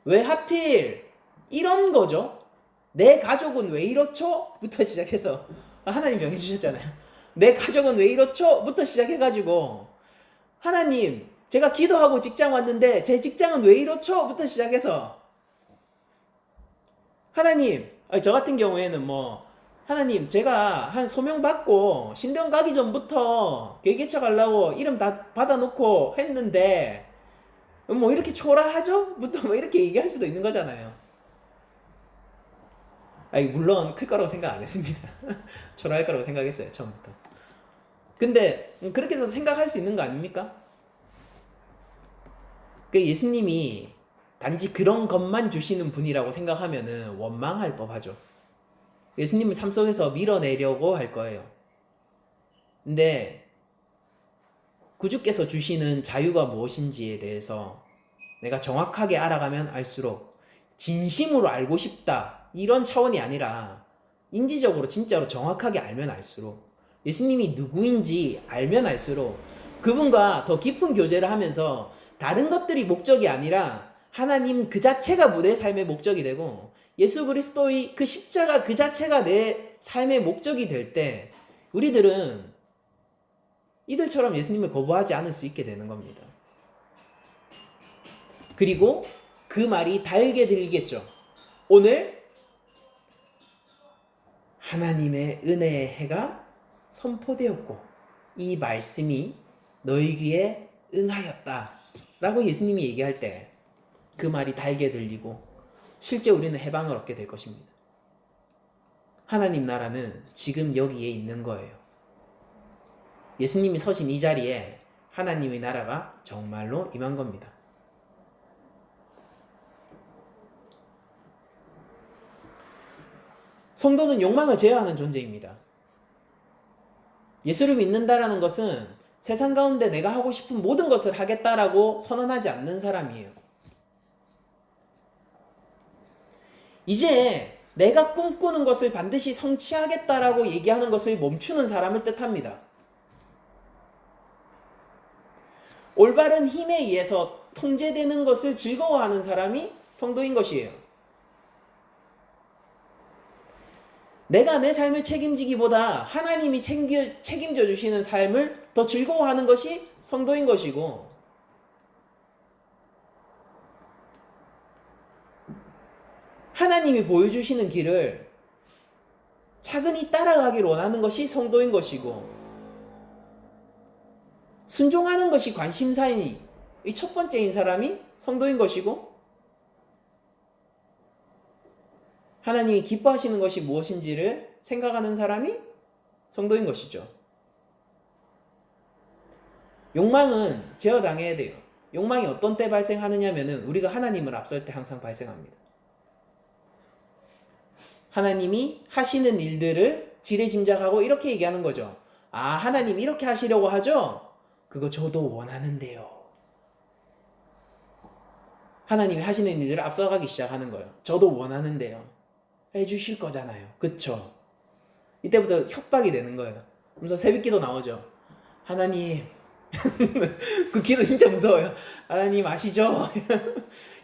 왜 하필 이런 거죠? 내 가족은 왜 이렇죠? 부터 시작해서 하나님 정해주셨잖아요. 내 가족은 왜 이렇죠? 부터 시작해가지고 하나님 제가 기도하고 직장 왔는데 제 직장은 왜 이렇죠? 부터 시작해서 하나님 저 같은 경우에는 하나님 제가 한 소명 받고 신병 가기 전부터 개개차 가려고 이름 다 받아놓고 했는데 이렇게 초라하죠? 부터 이렇게 얘기할 수도 있는 거잖아요. 물론 클 거라고 생각 안 했습니다. 초라할 거라고 생각했어요, 처음부터. 근데 그렇게 해서 생각할 수 있는 거 아닙니까? 예수님이 단지 그런 것만 주시는 분이라고 생각하면은 원망할 법하죠. 예수님을 삶 속에서 밀어내려고 할 거예요. 근데 구주께서 주시는 자유가 무엇인지에 대해서 내가 정확하게 알아가면 알수록 진심으로 알고 싶다 이런 차원이 아니라 인지적으로 진짜로 정확하게 알면 알수록 예수님이 누구인지 알면 알수록 그분과 더 깊은 교제를 하면서 다른 것들이 목적이 아니라 하나님 그 자체가 내 삶의 목적이 되고 예수 그리스도의 그 십자가 그 자체가 내 삶의 목적이 될 때 우리들은 이들처럼 예수님을 거부하지 않을 수 있게 되는 겁니다. 그리고 그 말이 달게 들리겠죠. 오늘 하나님의 은혜의 해가 선포되었고 이 말씀이 너희 귀에 응하였다 라고 예수님이 얘기할 때 그 말이 달게 들리고 실제 우리는 해방을 얻게 될 것입니다. 하나님 나라는 지금 여기에 있는 거예요. 예수님이 서신 이 자리에 하나님의 나라가 정말로 임한 겁니다. 성도는 욕망을 제어하는 존재입니다. 예수를 믿는다라는 것은 세상 가운데 내가 하고 싶은 모든 것을 하겠다라고 선언하지 않는 사람이에요. 이제 내가 꿈꾸는 것을 반드시 성취하겠다라고 얘기하는 것을 멈추는 사람을 뜻합니다. 올바른 힘에 의해서 통제되는 것을 즐거워하는 사람이 성도인 것이에요. 내가 내 삶을 책임지기보다 하나님이 책임져 주시는 삶을 더 즐거워하는 것이 성도인 것이고, 하나님이 보여주시는 길을 차근히 따라가길 원하는 것이 성도인 것이고, 순종하는 것이 관심사인 이 첫 번째인 사람이 성도인 것이고, 하나님이 기뻐하시는 것이 무엇인지를 생각하는 사람이 성도인 것이죠. 욕망은 제어당해야 돼요. 욕망이 어떤 때 발생하느냐면은 우리가 하나님을 앞설 때 항상 발생합니다. 하나님이 하시는 일들을 지레짐작하고 이렇게 얘기하는 거죠. 아, 하나님 이렇게 하시려고 하죠? 그거 저도 원하는데요. 하나님이 하시는 일들을 앞서가기 시작하는 거예요. 저도 원하는데요. 해주실 거잖아요. 그쵸? 이때부터 협박이 되는 거예요. 그래서 새벽기도 나오죠. 하나님 그 기도 진짜 무서워요. 하나님 아시죠?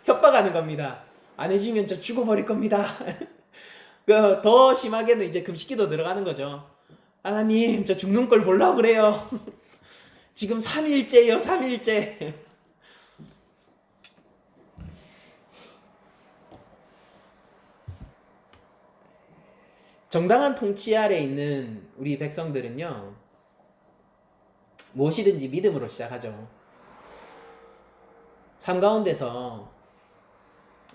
협박하는 겁니다. 안 해주면 저 죽어버릴 겁니다. 더 심하게는 이제 금식기도 들어가는 거죠. 하나님 저 죽는 걸 보려고 그래요. 지금 3일째예요. 3일째. 정당한 통치 아래 있는 우리 백성들은요, 무엇이든지 믿음으로 시작하죠. 삶 가운데서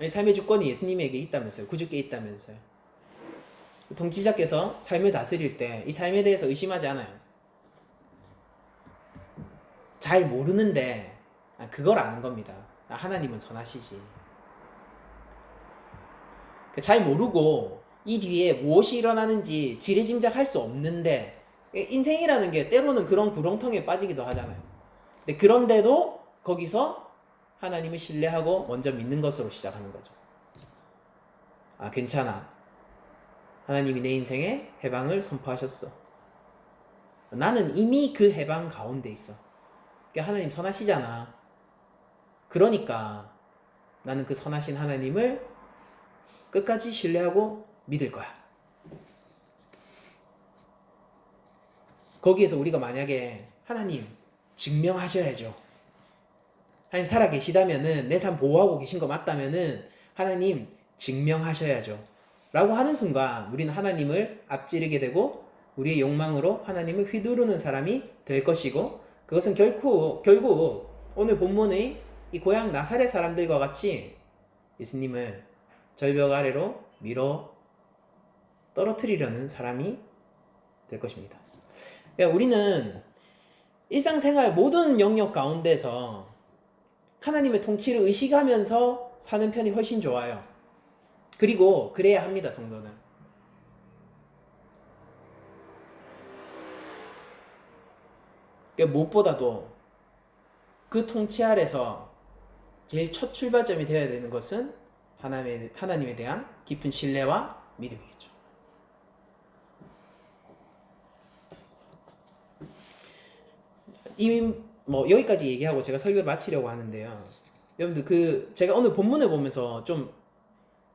삶의 주권이 예수님에게 있다면서요. 구주께 있다면서요. 통치자께서 삶을 다스릴 때 이 삶에 대해서 의심하지 않아요. 잘 모르는데 그걸 아는 겁니다. 하나님은 선하시지. 잘 모르고 이 뒤에 무엇이 일어나는지 지레짐작할 수 없는데, 인생이라는 게 때로는 그런 구렁텅이에 빠지기도 하잖아요. 근데 그런데도 거기서 하나님을 신뢰하고 먼저 믿는 것으로 시작하는 거죠. 아, 괜찮아. 하나님이 내 인생에 해방을 선포하셨어. 나는 이미 그 해방 가운데 있어. 그러니까 하나님 선하시잖아. 그러니까 나는 그 선하신 하나님을 끝까지 신뢰하고 믿을 거야. 거기에서 우리가 만약에 하나님 증명하셔야죠. 하나님 살아계시다면은, 내 삶 보호하고 계신 거 맞다면은 하나님 증명하셔야죠 라고 하는 순간 우리는 하나님을 앞지르게 되고 우리의 욕망으로 하나님을 휘두르는 사람이 될 것이고, 그것은 결국 오늘 본문의 이 고향 나사렛 사람들과 같이 예수님을 절벽 아래로 밀어 떨어뜨리려는 사람이 될 것입니다. 그러니까 우리는 일상생활 모든 영역 가운데서 하나님의 통치를 의식하면서 사는 편이 훨씬 좋아요. 그리고 그래야 합니다, 성도는. 그러니까 무엇보다도 그 통치 아래서 제일 첫 출발점이 되어야 되는 것은 하나님에 대한 깊은 신뢰와 믿음이겠죠. 이미 여기까지 얘기하고 제가 설교를 마치려고 하는데요. 여러분들 제가 오늘 본문을 보면서 좀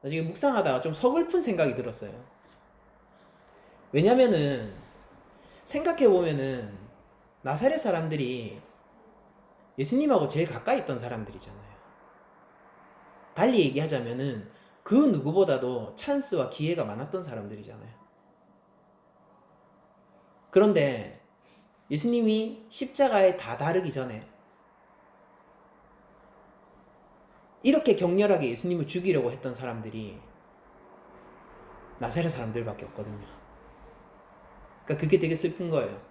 나중에 묵상하다가 좀 서글픈 생각이 들었어요. 왜냐면은 생각해보면은 나사렛 사람들이 예수님하고 제일 가까이 있던 사람들이잖아요. 달리 얘기하자면은 그 누구보다도 찬스와 기회가 많았던 사람들이잖아요. 그런데 예수님이 십자가에 다 다르기 전에 이렇게 격렬하게 예수님을 죽이려고 했던 사람들이 나사렛 사람들밖에 없거든요. 그러니까 그게 되게 슬픈 거예요.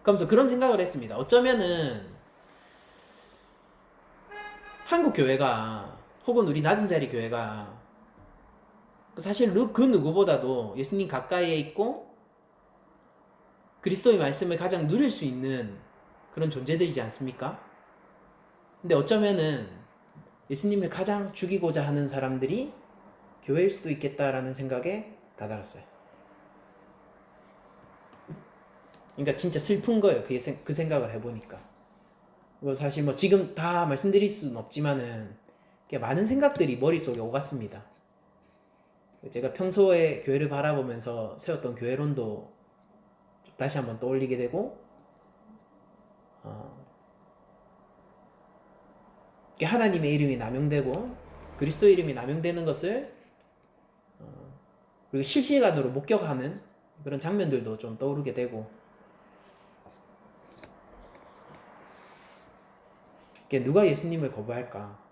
그러면서 그런 생각을 했습니다. 어쩌면은 한국 교회가 혹은 우리 낮은 자리 교회가 사실 그 누구보다도 예수님 가까이에 있고 그리스도의 말씀을 가장 누릴 수 있는 그런 존재들이지 않습니까? 근데 어쩌면은 예수님을 가장 죽이고자 하는 사람들이 교회일 수도 있겠다라는 생각에 다다랐어요. 그러니까 진짜 슬픈 거예요. 그 생각을 해보니까. 사실 뭐 지금 다 말씀드릴 수는 없지만은 많은 생각들이 머릿속에 오갔습니다. 제가 평소에 교회를 바라보면서 세웠던 교회론도 다시 한번 떠올리게 되고 하나님의 이름이 남용되고 그리스도 이름이 남용되는 것을 그리고 실시간으로 목격하는 그런 장면들도 좀 떠오르게 되고 누가 예수님을 거부할까?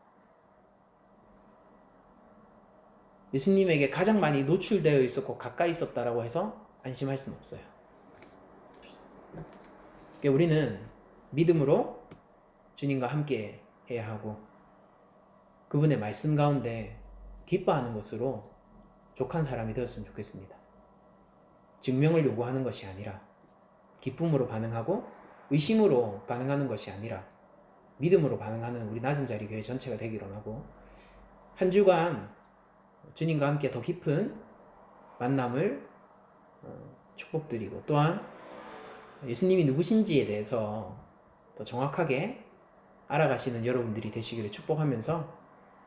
예수님에게 가장 많이 노출되어 있었고 가까이 있었다라고 해서 안심할 수는 없어요. 우리는 믿음으로 주님과 함께 해야 하고 그분의 말씀 가운데 기뻐하는 것으로 족한 사람이 되었으면 좋겠습니다. 증명을 요구하는 것이 아니라 기쁨으로 반응하고 의심으로 반응하는 것이 아니라 믿음으로 반응하는 우리 낮은 자리 교회 전체가 되기로 하고 한 주간 주님과 함께 더 깊은 만남을 축복드리고 또한 예수님이 누구신지에 대해서 더 정확하게 알아가시는 여러분들이 되시기를 축복하면서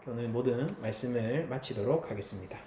오늘 모든 말씀을 마치도록 하겠습니다.